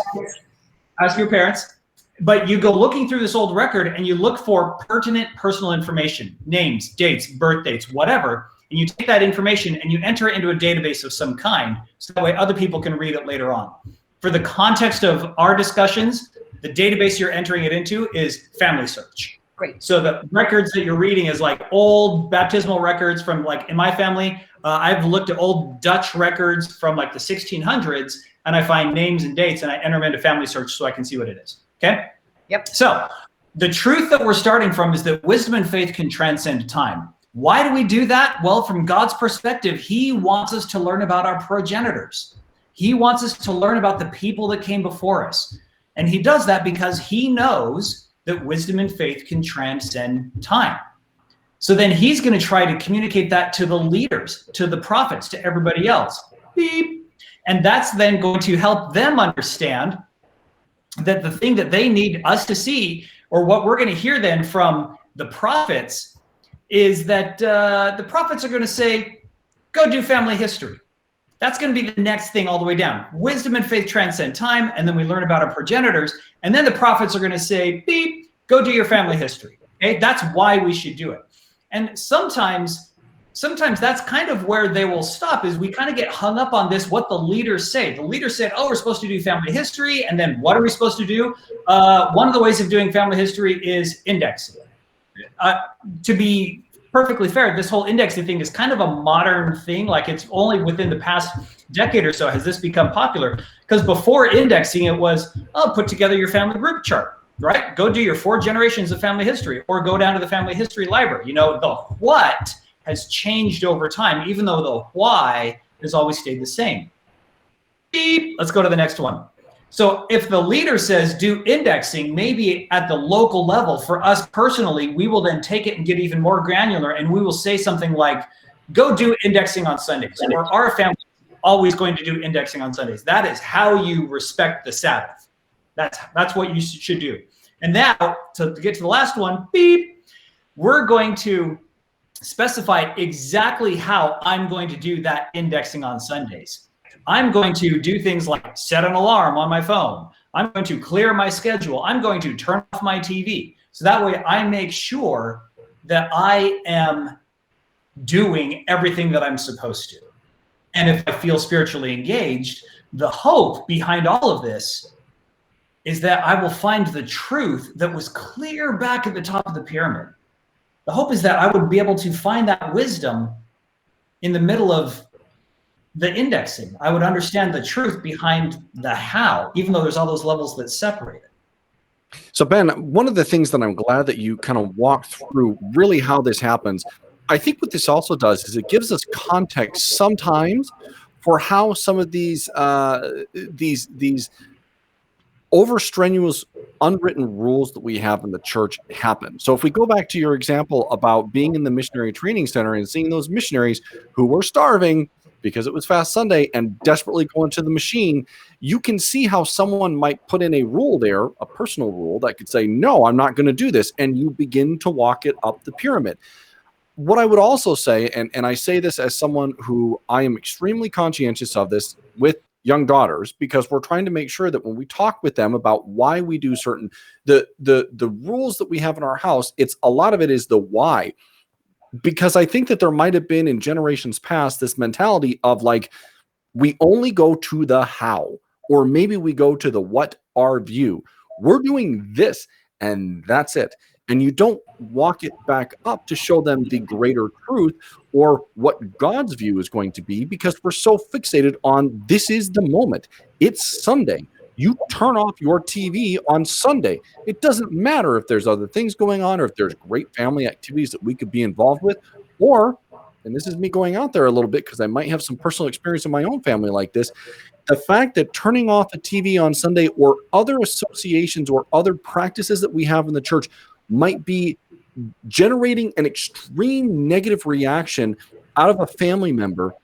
Ask your parents. But you go looking through this old record and you look for pertinent personal information, names, dates, birth dates, whatever. And you take that information and you enter it into a database of some kind. So that way other people can read it later on. For the context of our discussions, the database you're entering it into is Family Search. Great. So the records that you're reading is like old baptismal records from like in my family. I've looked at old Dutch records from like the 1600s and I find names and dates and I enter them into Family Search so I can see what it is. Okay? Yep. So the truth that we're starting from is that wisdom and faith can transcend time. Why do we do that? Well, from God's perspective, he wants us to learn about our progenitors. He wants us to learn about the people that came before us. And he does that because he knows that wisdom and faith can transcend time. So then he's going to try to communicate that to the leaders, to the prophets, to everybody else. Beep. And that's then going to help them understand that the thing that they need us to see, or what we're going to hear then from the prophets, is that the prophets are going to say, go do family history. That's going to be the next thing all the way down. Wisdom and faith transcend time, and then we learn about our progenitors, and then the prophets are going to say, beep, go do your family history. Okay, that's why we should do it. And sometimes that's kind of where they will stop, is we kind of get hung up on this, what the leaders say. The leaders said, oh, we're supposed to do family history, and then what are we supposed to do? One of the ways of doing family history is indexing. To be perfectly fair, this whole indexing thing is kind of a modern thing. Like it's only within the past decade or so has this become popular. Because before indexing, it was, oh, put together your family group chart, right? Go do your 4 generations of family history, or go down to the family history library. You know, the what has changed over time, even though the why has always stayed the same. Beep. Let's go to the next one. So if the leader says do indexing, maybe at the local level, for us personally, we will then take it and get even more granular, and we will say something like, go do indexing on Sundays, or our family is always going to do indexing on Sundays. That is how you respect the Sabbath. That's what you should do. And now, to get to the last one, beep, we're going to specify exactly how I'm going to do that indexing on Sundays. I'm going to do things like set an alarm on my phone. I'm going to clear my schedule. I'm going to turn off my TV. So that way I make sure that I am doing everything that I'm supposed to. And if I feel spiritually engaged, the hope behind all of this is that I will find the truth that was clear back at the top of the pyramid. The hope is that I would be able to find that wisdom in the middle of the indexing. I would understand the truth behind the how, even though there's all those levels that separate it. So Ben, one of the things that I'm glad that you kind of walked through really how this happens, I think what this also does is it gives us context sometimes for how some of these over-strenuous unwritten rules that we have in the church happen. So if we go back to your example about being in the missionary training center and seeing those missionaries who were starving because it was Fast Sunday and desperately going to the machine, you can see how someone might put in a rule there, a personal rule that could say, no, I'm not going to do this. And you begin to walk it up the pyramid. What I would also say, and I say this as someone who I am extremely conscientious of this with young daughters, because we're trying to make sure that when we talk with them about why we do certain, the rules that we have in our house, it's a lot of it is the why. Because I think that there might have been in generations past this mentality of like, we only go to the how, or maybe we go to the what our view. We're doing this and that's it. And you don't walk it back up to show them the greater truth or what God's view is going to be, because we're so fixated on this is the moment. It's Sunday. You turn off your TV on Sunday. It doesn't matter if there's other things going on or if there's great family activities that we could be involved with, or, and this is me going out there a little bit because I might have some personal experience in my own family like this, the fact that turning off the TV on Sunday or other associations or other practices that we have in the church might be generating an extreme negative reaction out of a family member.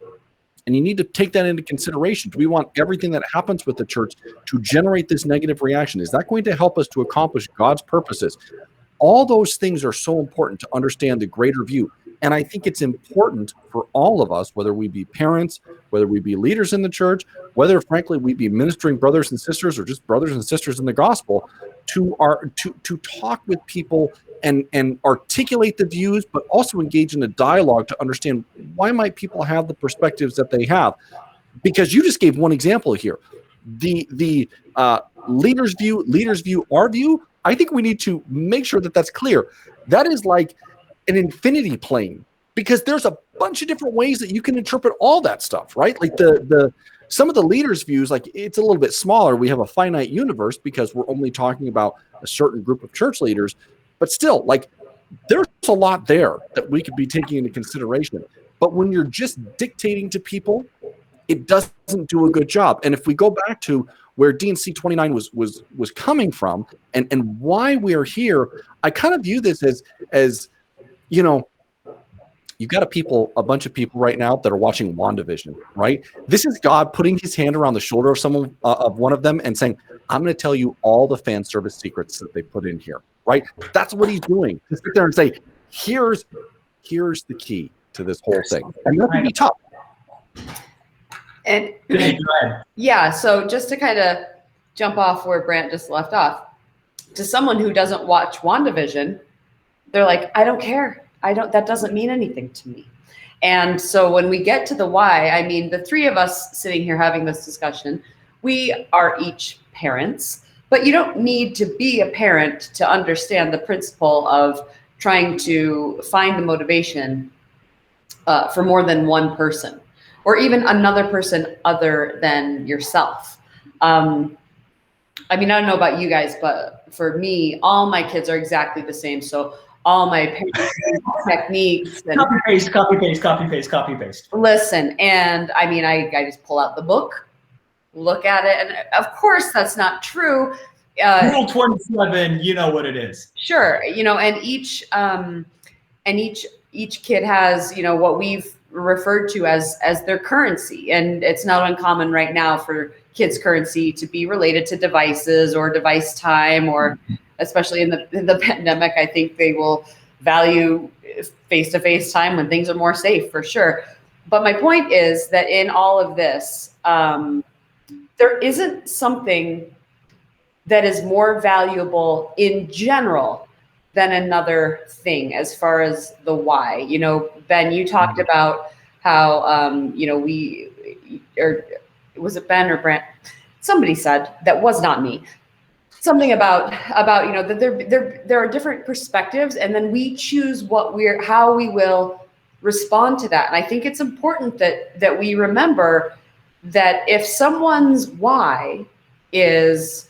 And you need to take that into consideration. Do we want everything that happens with the church to generate this negative reaction? Is that going to help us to accomplish God's purposes? All those things are so important to understand the greater view. And I think it's important for all of us, whether we be parents, whether we be leaders in the church, whether, frankly, we be ministering brothers and sisters or just brothers and sisters in the gospel, to talk with people and articulate the views, but also engage in a dialogue to understand why might people have the perspectives that they have. Because you just gave one example here. The leader's view, our view, I think we need to make sure that that's clear. That is like an infinity plane, because there's a bunch of different ways that you can interpret all that stuff, right? Like some of the leaders' views, like it's a little bit smaller. We have a finite universe because we're only talking about a certain group of church leaders, but still, like there's a lot there that we could be taking into consideration. But when you're just dictating to people, it doesn't do a good job. And if we go back to where D&C 29 was coming from and why we are here, I kind of view this as you know, you've got a bunch of people right now that are watching WandaVision, right? This is God putting his hand around the shoulder of someone, of one of them, and saying, I'm going to tell you all the fan service secrets that they put in here, right? That's what he's doing. To sit there and say, here's the key to this whole thing. And that can be tough. And yeah, so just to kind of jump off where Brant just left off, to someone who doesn't watch WandaVision, they're like, I don't care. That doesn't mean anything to me. And so when we get to the why, I mean, the three of us sitting here having this discussion, we are each parents, but you don't need to be a parent to understand the principle of trying to find the motivation for more than one person, or even another person other than yourself. I mean, I don't know about you guys, but for me, all my kids are exactly the same. So all my techniques and copy paste. Listen, and I mean, I just pull out the book, look at it, and of course that's not true. Rule 27, you know what it is. Sure, and each kid has, what we've referred to as their currency, and it's not uncommon right now for kids' currency to be related to devices or device time or especially in the pandemic. I think they will value face-to-face time when things are more safe, for sure. But my point is that in all of this, there isn't something that is more valuable in general than another thing as far as the why. You know, Ben, you talked about how, or was it Ben or Brant? Somebody said, that was not me, something about that there are different perspectives, and then we choose how we will respond to that. And I think it's important that we remember that if someone's why is,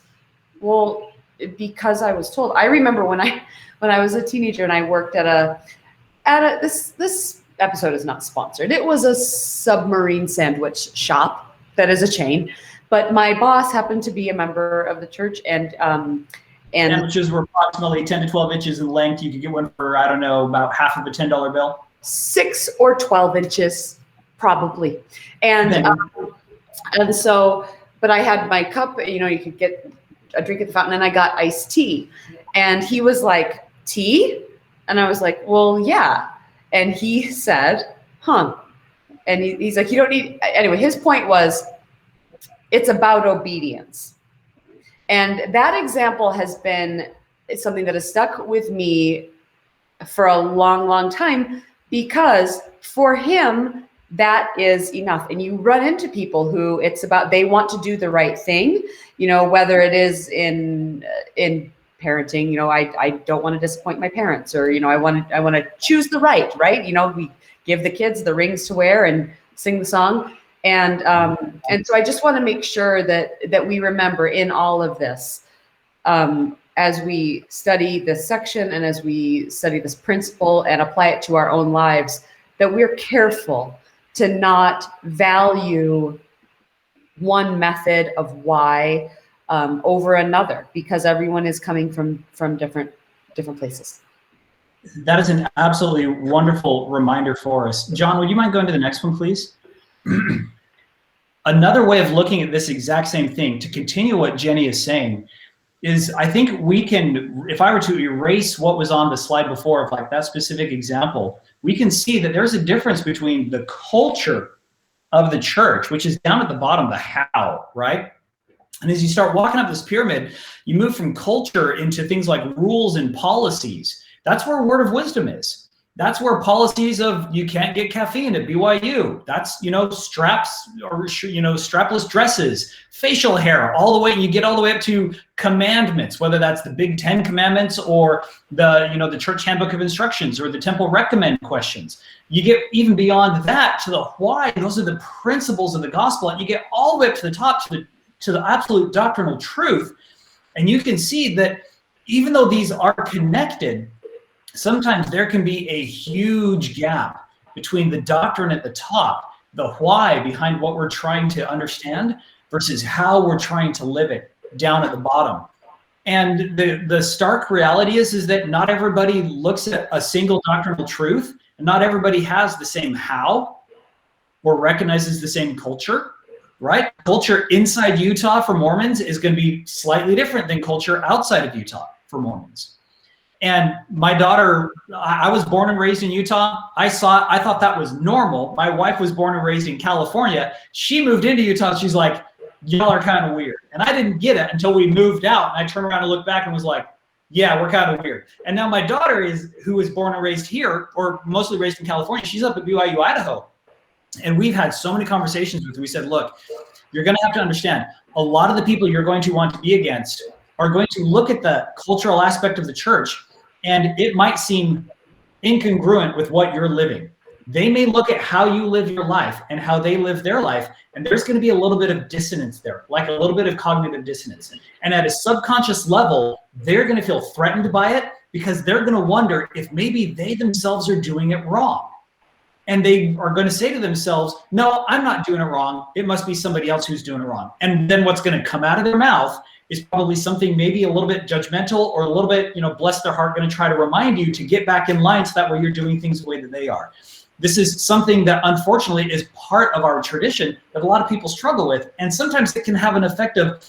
well, because I was told. I remember when I was a teenager and I worked at this episode is not sponsored. It was a submarine sandwich shop that is a chain, but my boss happened to be a member of the church, and sandwiches were approximately 10 to 12 inches in length. You could get one for, I don't know, about half of a $10 bill. 6 or 12 inches, probably. And so, but I had my cup, you could get a drink at the fountain, and I got iced tea. And he was like, tea? And I was like, well, yeah. And he said, huh. And he's like, you don't need, anyway, his point was, it's about obedience. And that example has been something that has stuck with me for a long, long time, because for him, that is enough. And you run into people who it's about, they want to do the right thing, whether it is in parenting, I don't want to disappoint my parents, or, I want to choose the right. We give the kids the rings to wear and sing the song. And so I just want to make sure that we remember in all of this, as we study this section and as we study this principle and apply it to our own lives, that we're careful to not value one method of why over another, because everyone is coming from different places. That is an absolutely wonderful reminder for us. John, would you mind going to the next one, please? Another way of looking at this exact same thing, to continue what Jenny is saying, is I think we can, if I were to erase what was on the slide before of like that specific example, we can see that there's a difference between the culture of the church, which is down at the bottom, the how, right? And as you start walking up this pyramid, you move from culture into things like rules and policies. That's where word of wisdom is. That's where policies of you can't get caffeine at BYU. That's, straps or, strapless dresses, facial hair, all the way, you get all the way up to commandments, whether that's the big 10 commandments or the church handbook of instructions or the temple recommend questions. You get even beyond that to the why. Those are the principles of the gospel. And you get all the way up to the top to the absolute doctrinal truth. And you can see that even though these are connected, sometimes there can be a huge gap between the doctrine at the top, the why behind what we're trying to understand, versus how we're trying to live it down at the bottom. And the stark reality is that not everybody looks at a single doctrinal truth, and not everybody has the same how or recognizes the same culture, right? Culture inside Utah for Mormons is going to be slightly different than culture outside of Utah for Mormons. And my daughter, I was born and raised in Utah. I thought that was normal. My wife was born and raised in California. She moved into Utah. She's like, y'all are kind of weird. And I didn't get it until we moved out. And I turned around and looked back and was like, yeah, we're kind of weird. And now my daughter who was born and raised here, or mostly raised in California, she's up at BYU, Idaho. And we've had so many conversations with her. We said, look, you're going to have to understand, a lot of the people you're going to want to be against are going to look at the cultural aspect of the church, and it might seem incongruent with what you're living. They may look at how you live your life and how they live their life, and there's going to be a little bit of dissonance there, like a little bit of cognitive dissonance. And at a subconscious level, they're going to feel threatened by it, because they're going to wonder if maybe they themselves are doing it wrong. And they are going to say to themselves, no, I'm not doing it wrong. It must be somebody else who's doing it wrong. And then what's going to come out of their mouth is probably something maybe a little bit judgmental, or a little bit, bless their heart, going to try to remind you to get back in line, so that way you're doing things the way that they are. This is something that unfortunately is part of our tradition that a lot of people struggle with. And sometimes it can have an effect of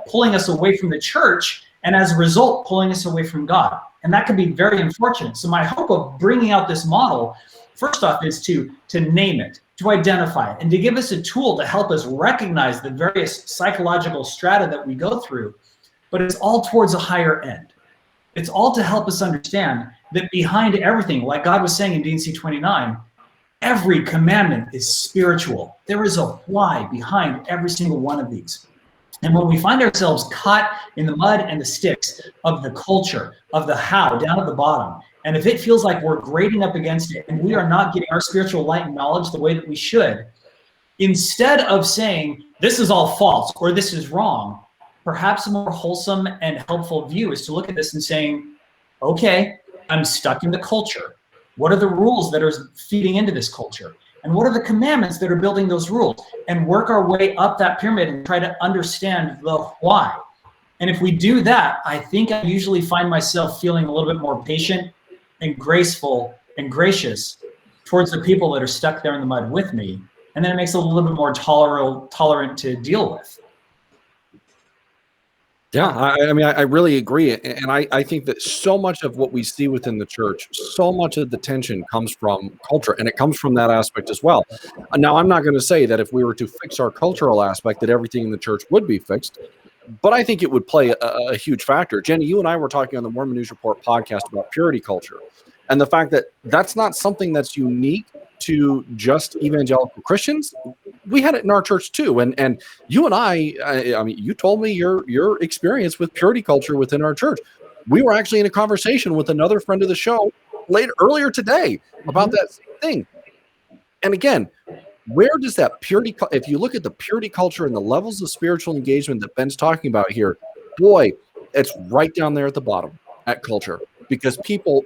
pulling us away from the church and as a result, pulling us away from God. And that can be very unfortunate. So my hope of bringing out this model, first off, is to name it, to identify it, and to give us a tool to help us recognize the various psychological strata that we go through. But it's all towards a higher end. It's all to help us understand that behind everything, like God was saying in D&C 29, every commandment is spiritual. There is a why behind every single one of these. And when we find ourselves caught in the mud and the sticks of the culture, of the how down at the bottom, and if it feels like we're grading up against it and we are not getting our spiritual light and knowledge the way that we should, instead of saying, this is all false or this is wrong, perhaps a more wholesome and helpful view is to look at this and saying, okay, I'm stuck in the culture. What are the rules that are feeding into this culture? And what are the commandments that are building those rules? And work our way up that pyramid and try to understand the why. And if we do that, I think I usually find myself feeling a little bit more patient and graceful and gracious towards the people that are stuck there in the mud with me. And then it makes it a little bit more tolerant to deal with. Yeah, I mean, I really agree. And I think that so much of what we see within the church, so much of the tension comes from culture, and it comes from that aspect as well. Now, I'm not going to say that if we were to fix our cultural aspect, that everything in the church would be fixed, but I think it would play a huge factor. Jenny, you and I were talking on the Mormon News Report podcast about purity culture, and the fact that that's not something that's unique to just evangelical Christians. We had it in our church too. And you and I mean, you told me your experience with purity culture within our church. We were actually in a conversation with another friend of the show earlier today about that same thing. And again, where does that purity, if you look at the purity culture and the levels of spiritual engagement that Ben's talking about here, boy, it's right down there at the bottom at culture, because people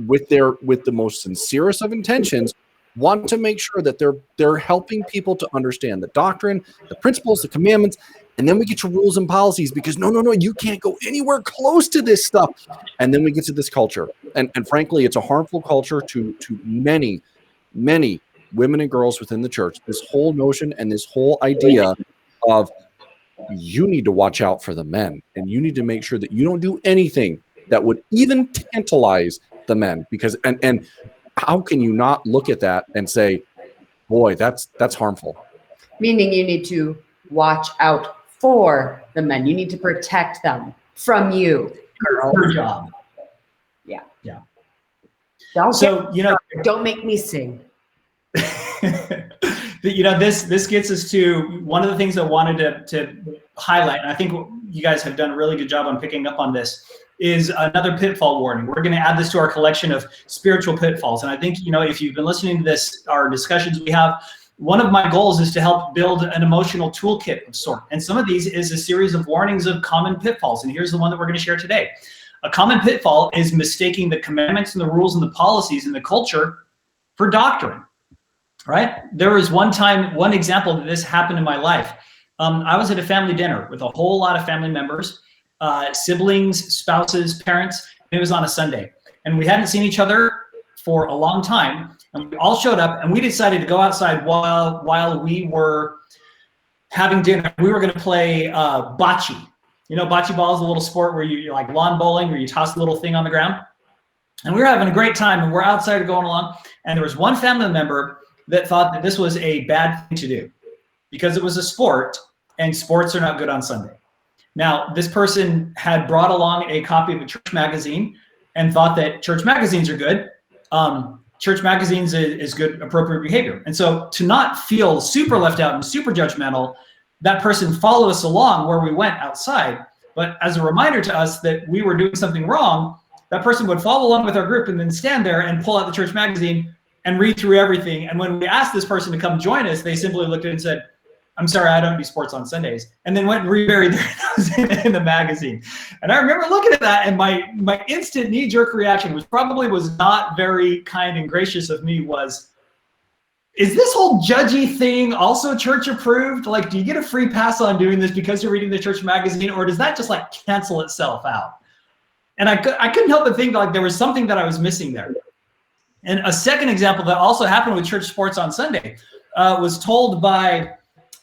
with the most sincerest of intentions want to make sure that they're helping people to understand the doctrine, the principles, the commandments, and then we get to rules and policies, because no, you can't go anywhere close to this stuff. And then we get to this culture. And frankly, it's a harmful culture to many, many women and girls within the church. This whole notion and this whole idea of you need to watch out for the men, and you need to make sure that you don't do anything that would even tantalize the men, because and how can you not look at that and say, boy, that's harmful? Meaning you need to watch out for the men. You need to protect them from you, girl. Your job. Yeah. Yeah. Don't make me sing. This gets us to one of the things I wanted to highlight, and I think you guys have done a really good job on picking up on this, is another pitfall warning. We're going to add this to our collection of spiritual pitfalls. And I think, if you've been listening to this, our discussions we have, one of my goals is to help build an emotional toolkit of sort. And some of these is a series of warnings of common pitfalls. And here's the one that we're going to share today. A common pitfall is mistaking the commandments and the rules and the policies and the culture for doctrine, right? There was one example that this happened in my life. I was at a family dinner with a whole lot of family members, siblings, spouses, parents. And it was on a Sunday, and we hadn't seen each other for a long time. And we all showed up, and we decided to go outside while we were having dinner. We were going to play bocce. Bocce ball is a little sport where you're like lawn bowling, where you toss a little thing on the ground. And we were having a great time, and we're outside going along. And there was one family member that thought that this was a bad thing to do because it was a sport, and sports are not good on Sunday. Now, this person had brought along a copy of a church magazine and thought that church magazines are good. Church magazines is good, appropriate behavior. And so to not feel super left out and super judgmental, that person followed us along where we went outside. But as a reminder to us that we were doing something wrong, that person would follow along with our group and then stand there and pull out the church magazine and read through everything. And when we asked this person to come join us, they simply looked at it and said, "I'm sorry, I don't do sports on Sundays," and then went and reburied their nose in the magazine. And I remember looking at that, and my instant knee-jerk reaction, which probably was not very kind and gracious of me, was, is this whole judgy thing also church approved? Like, do you get a free pass on doing this because you're reading the church magazine, or does that just like cancel itself out? And I couldn't help but think like there was something that I was missing there. And a second example that also happened with church sports on Sunday was told by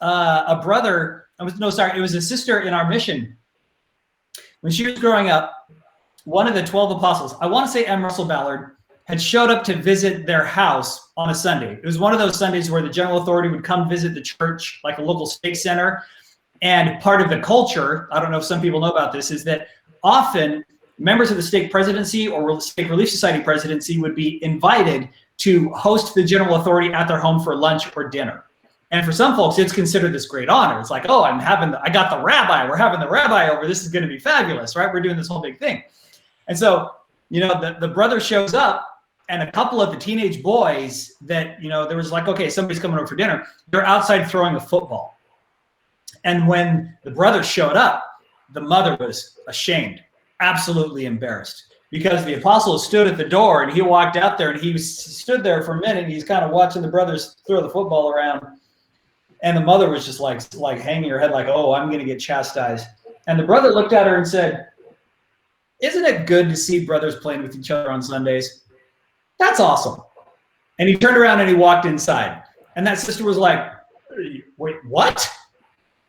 a brother. It was a sister in our mission when she was growing up, one of the 12 apostles, I want to say M. Russell Ballard, had showed up to visit their house on a Sunday. It was one of those Sundays where the general authority would come visit the church, like a local stake center. And part of the culture, I don't know if some people know about this, is that often members of the stake presidency or stake relief society presidency would be invited to host the general authority at their home for lunch or dinner. And for some folks, it's considered this great honor. It's like, oh, I got the rabbi. We're having the rabbi over. This is going to be fabulous, right? We're doing this whole big thing. And so, the brother shows up, and a couple of the teenage boys that, there was like, okay, somebody's coming over for dinner. They're outside throwing a football. And when the brother showed up, the mother was ashamed, absolutely embarrassed, because the apostle stood at the door and he walked out there and he stood there for a minute. And he's kind of watching the brothers throw the football around. And the mother was just like hanging her head like, oh, I'm going to get chastised. And the brother looked at her and said, isn't it good to see brothers playing with each other on Sundays? That's awesome. And he turned around and he walked inside. And that sister was like, wait, what?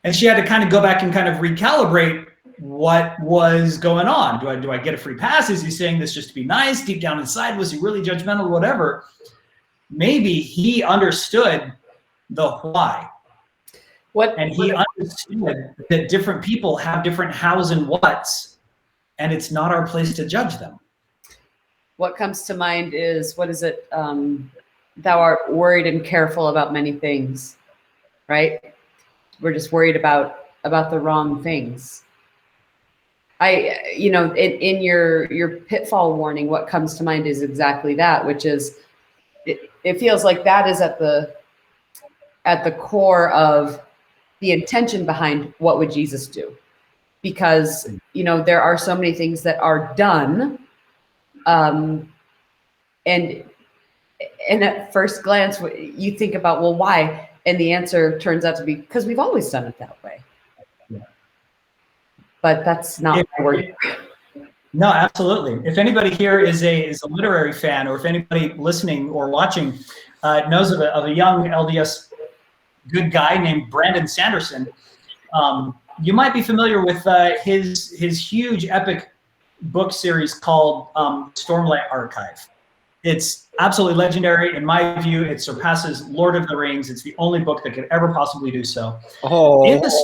And she had to kind of go back and kind of recalibrate what was going on. Do I get a free pass? Is he saying this just to be nice? Deep down inside, was he really judgmental? Whatever. Maybe he understood the why. And he understood that different people have different hows and whats, and it's not our place to judge them. What comes to mind is, what is it? Thou art worried and careful about many things, right? We're just worried about the wrong things. In your pitfall warning, what comes to mind is exactly that, which is, it feels like that is at the core of the intention behind what would Jesus do, because there are so many things that are done. And at first glance, you think about, well, why? And the answer turns out to be because we've always done it that way. Yeah. But that's not my word. No, absolutely. If anybody here is a literary fan, or if anybody listening or watching knows of a young LDS good guy named Brandon Sanderson, you might be familiar with his huge epic book series called Stormlight Archive. It's absolutely legendary. In my view, it surpasses Lord of the Rings. It's the only book that could ever possibly do so. That's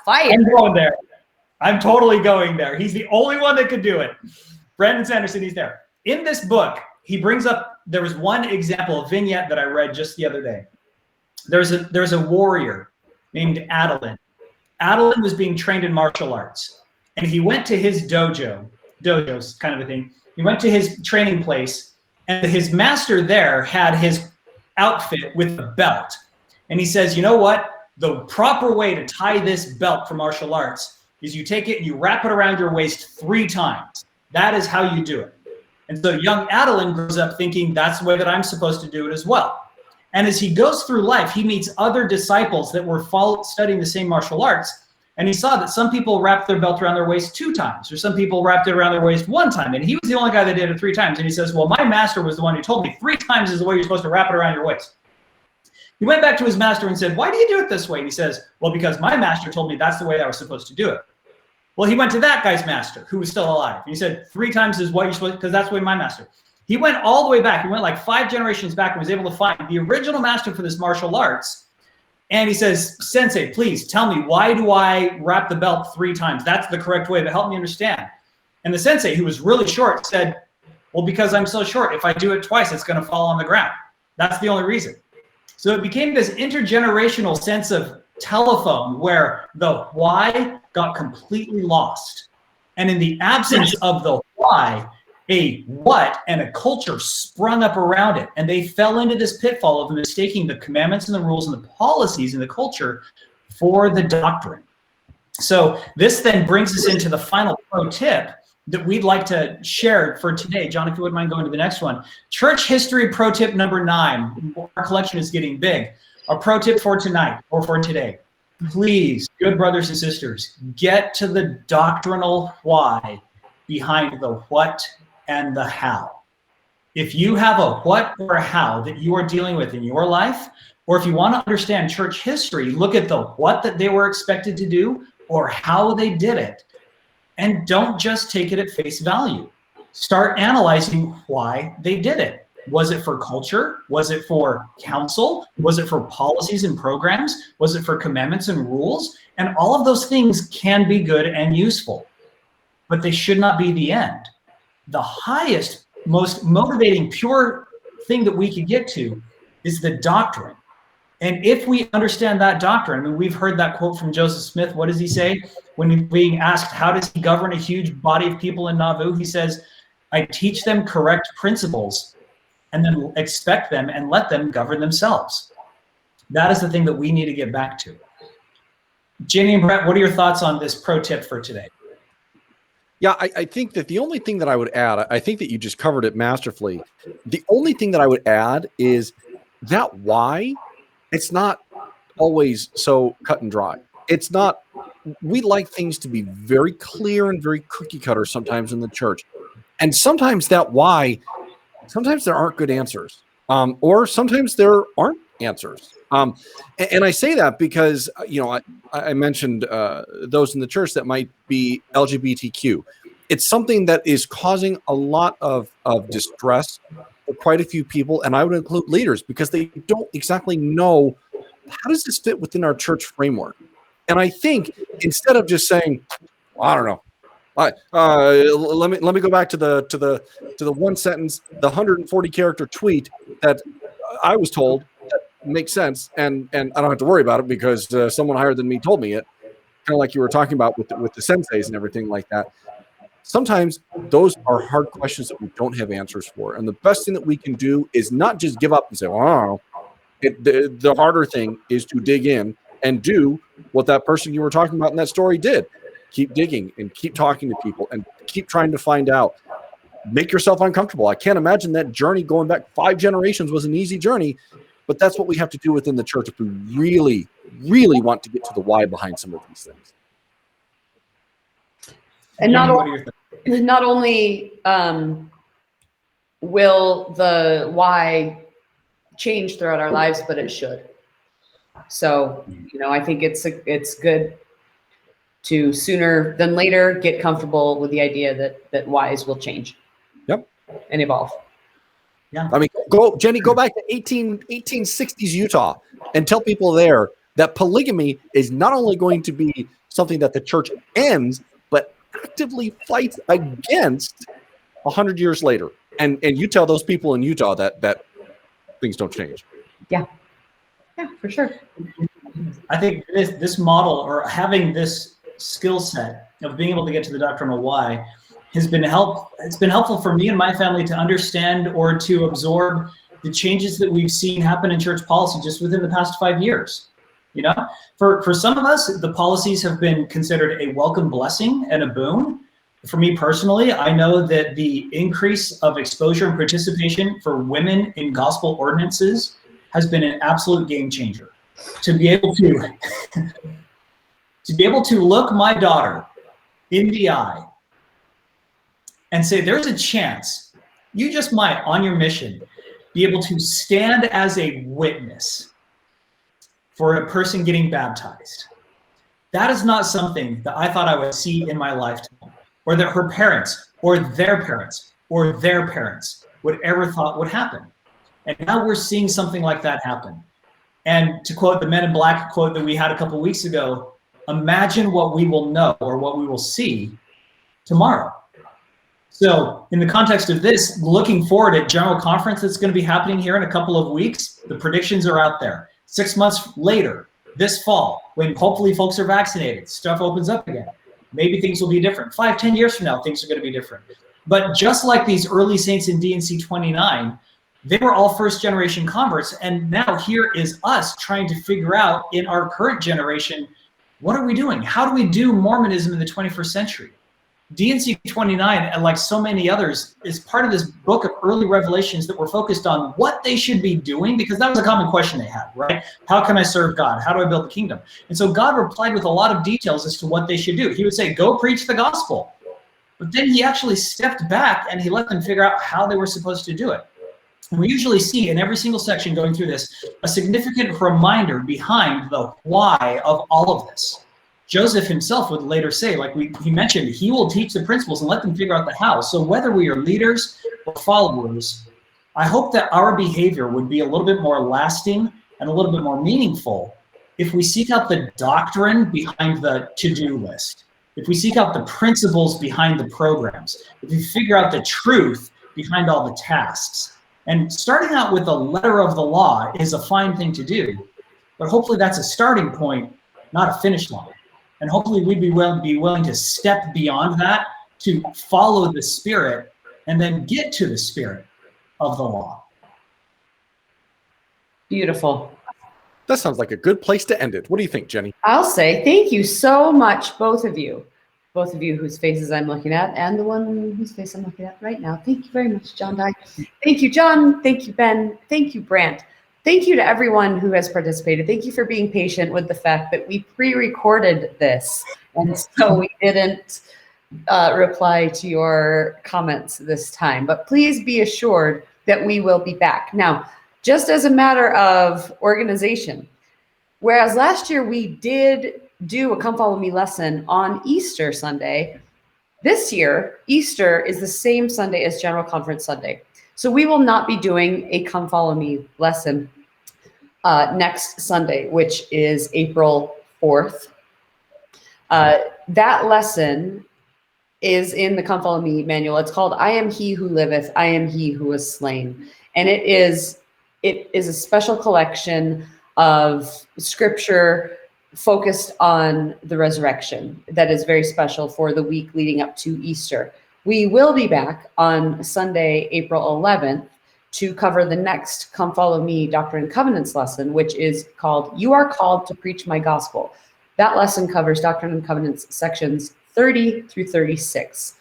fire. I'm going there. I'm totally going there. He's the only one that could do it. Brandon Sanderson, he's there. In this book, he brings up, there was one example, a vignette that I read just the other day. There's a warrior named Adeline. Adeline was being trained in martial arts, and he went to his dojos kind of a thing. He went to his training place, and his master there had his outfit with a belt. And he says, you know what? The proper way to tie this belt for martial arts is you take it and you wrap it around your waist 3 times. That is how you do it. And so young Adeline grows up thinking that's the way that I'm supposed to do it as well. And as he goes through life, he meets other disciples that were studying the same martial arts. And he saw that some people wrapped their belt around their waist 2 times, or some people wrapped it around their waist 1 time. And he was the only guy that did it 3 times. And he says, well, my master was the one who told me 3 times is the way you're supposed to wrap it around your waist. He went back to his master and said, why do you do it this way? And he says, well, because my master told me that's the way I was supposed to do it. Well, he went to that guy's master who was still alive. He said, 3 times is what you're supposed to, because that's the way my master. He went all the way back. He went like 5 generations back and was able to find the original master for this martial arts. And he says, Sensei, please tell me, why do I wrap the belt 3 times? That's the correct way, but help me understand. And the sensei, who was really short, said, well, because I'm so short, if I do it twice, it's going to fall on the ground. That's the only reason. So it became this intergenerational sense of telephone where the why got completely lost. And in the absence of the why, a what and a culture sprung up around it. And they fell into this pitfall of mistaking the commandments and the rules and the policies in the culture for the doctrine. So this then brings us into the final pro tip that we'd like to share for today. John, if you wouldn't mind going to the next one. Church history pro tip number 9. Our collection is getting big. Our pro tip for tonight or for today. Please, good brothers and sisters, get to the doctrinal why behind the what and the how. If you have a what or a how that you are dealing with in your life, or if you want to understand church history, look at the what that they were expected to do, or how they did it. And don't just take it at face value. Start analyzing why they did it. Was it for culture? Was it for counsel? Was it for policies and programs? Was it for commandments and rules? And all of those things can be good and useful, but they should not be the end. The highest, most motivating, pure thing that we could get to is the doctrine. And if we understand that doctrine, I mean, we've heard that quote from Joseph Smith. What does he say? When he's being asked, how does he govern a huge body of people in Nauvoo? He says, I teach them correct principles and then expect them and let them govern themselves. That is the thing that we need to get back to. Jenny and Brett, what are your thoughts on this pro tip for today? Yeah, I think that the only thing that I would add, I think that you just covered it masterfully. The only thing that I would add is that why, it's not always so cut and dry. It's not, we like things to be very clear and very cookie cutter sometimes in the church. And sometimes that why, sometimes there aren't good answers, or sometimes there aren't answers. And I say that because, you know, I mentioned those in the church that might be LGBTQ. It's something that is causing a lot of distress for quite a few people, and I would include leaders, because they don't exactly know, how does this fit within our church framework? And I think instead of just saying, well, I don't know, let me go back to the one sentence, the 140 character tweet that I was told that makes sense, and I don't have to worry about it because someone higher than me told me it. Kind of like you were talking about with the senseis and everything like that. Sometimes those are hard questions that we don't have answers for, and the best thing that we can do is not just give up and say, well, I don't know. The harder thing is to dig in and do what that person you were talking about in that story did. Keep digging and keep talking to people and keep trying to find out. Make yourself uncomfortable. I can't imagine that journey going back 5 generations was an easy journey, but that's what we have to do within the church if we really, really want to get to the why behind some of these things. And not only will the why change throughout our lives, but it should. So, you know, I think it's good to sooner than later get comfortable with the idea that whys will change. Yep. And evolve. Yeah. I mean, Jenny, go back to 1860s Utah and tell people there that polygamy is not only going to be something that the church ends, but actively fights against 100 years later. And you tell those people in Utah that things don't change. Yeah. Yeah, for sure. I think this model, or having this skill set of being able to get to the doctrinal why, has been it's been helpful for me and my family to understand or to absorb the changes that we've seen happen in church policy just within the past 5 years. You know, for some of us, the policies have been considered a welcome blessing and a boon. For me personally, I know that the increase of exposure and participation for women in gospel ordinances has been an absolute game changer. To be able to look my daughter in the eye and say, there's a chance you just might, on your mission, be able to stand as a witness for a person getting baptized. That is not something that I thought I would see in my lifetime, or that her parents or their parents or their parents would ever thought would happen. And now we're seeing something like that happen. And to quote the Men in Black quote that we had a couple of weeks ago, imagine what we will know or what we will see tomorrow. So in the context of this, looking forward at General Conference that's going to be happening here in a couple of weeks, the predictions are out there. 6 months later, this fall, when hopefully folks are vaccinated, stuff opens up again. Maybe things will be different. 5-10 years from now, things are going to be different. But just like these early saints in D&C 29, they were all first generation converts. And now here is us trying to figure out in our current generation, what are we doing? How do we do Mormonism in the 21st century? D&C 29, and like so many others, is part of this book of early revelations that were focused on what they should be doing, because that was a common question they had, right? How can I serve God? How do I build the kingdom? And so God replied with a lot of details as to what they should do. He would say, go preach the gospel. But then he actually stepped back and he let them figure out how they were supposed to do it. And we usually see in every single section going through this, a significant reminder behind the why of all of this. Joseph himself would later say, like he mentioned, he will teach the principles and let them figure out the how. So whether we are leaders or followers, I hope that our behavior would be a little bit more lasting and a little bit more meaningful if we seek out the doctrine behind the to-do list, if we seek out the principles behind the programs, if we figure out the truth behind all the tasks. And starting out with the letter of the law is a fine thing to do, but hopefully that's a starting point, not a finish line. And hopefully we'd be willing to step beyond that to follow the Spirit and then get to the spirit of the law. Beautiful. That sounds like a good place to end it. What do you think, Jenny? I'll say thank you so much, both of you whose faces I'm looking at, and the one whose face I'm looking at right now. Thank you very much, John Dye. Thank you, John. Thank you, Ben. Thank you, Brant. Thank you to everyone who has participated. Thank you for being patient with the fact that we pre-recorded this, and so we didn't reply to your comments this time. But please be assured that we will be back. Now, just as a matter of organization, whereas last year we did do a Come Follow Me lesson on Easter Sunday, this year, Easter is the same Sunday as General Conference Sunday. So we will not be doing a Come Follow Me lesson next Sunday, which is April 4th. That lesson is in the Come Follow Me manual. It's called I Am He Who Liveth, I Am He Who Was Slain. And it is a special collection of scripture focused on the resurrection that is very special for the week leading up to Easter. We will be back on Sunday, April 11th, to cover the next Come Follow Me Doctrine and Covenants lesson, which is called You Are Called to Preach My Gospel. That lesson covers Doctrine and Covenants sections 30 through 36.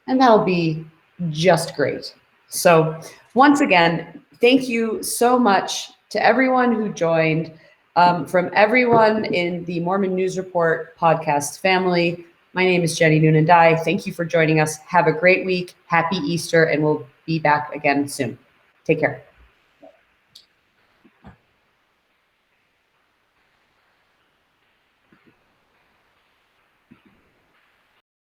And that'll be just great. So once again, thank you so much to everyone who joined, from everyone in the Mormon News Report podcast family. My name is Jenny Noonan Dye. Thank you for joining us. Have a great week. Happy Easter, and we'll be back again soon. Take care.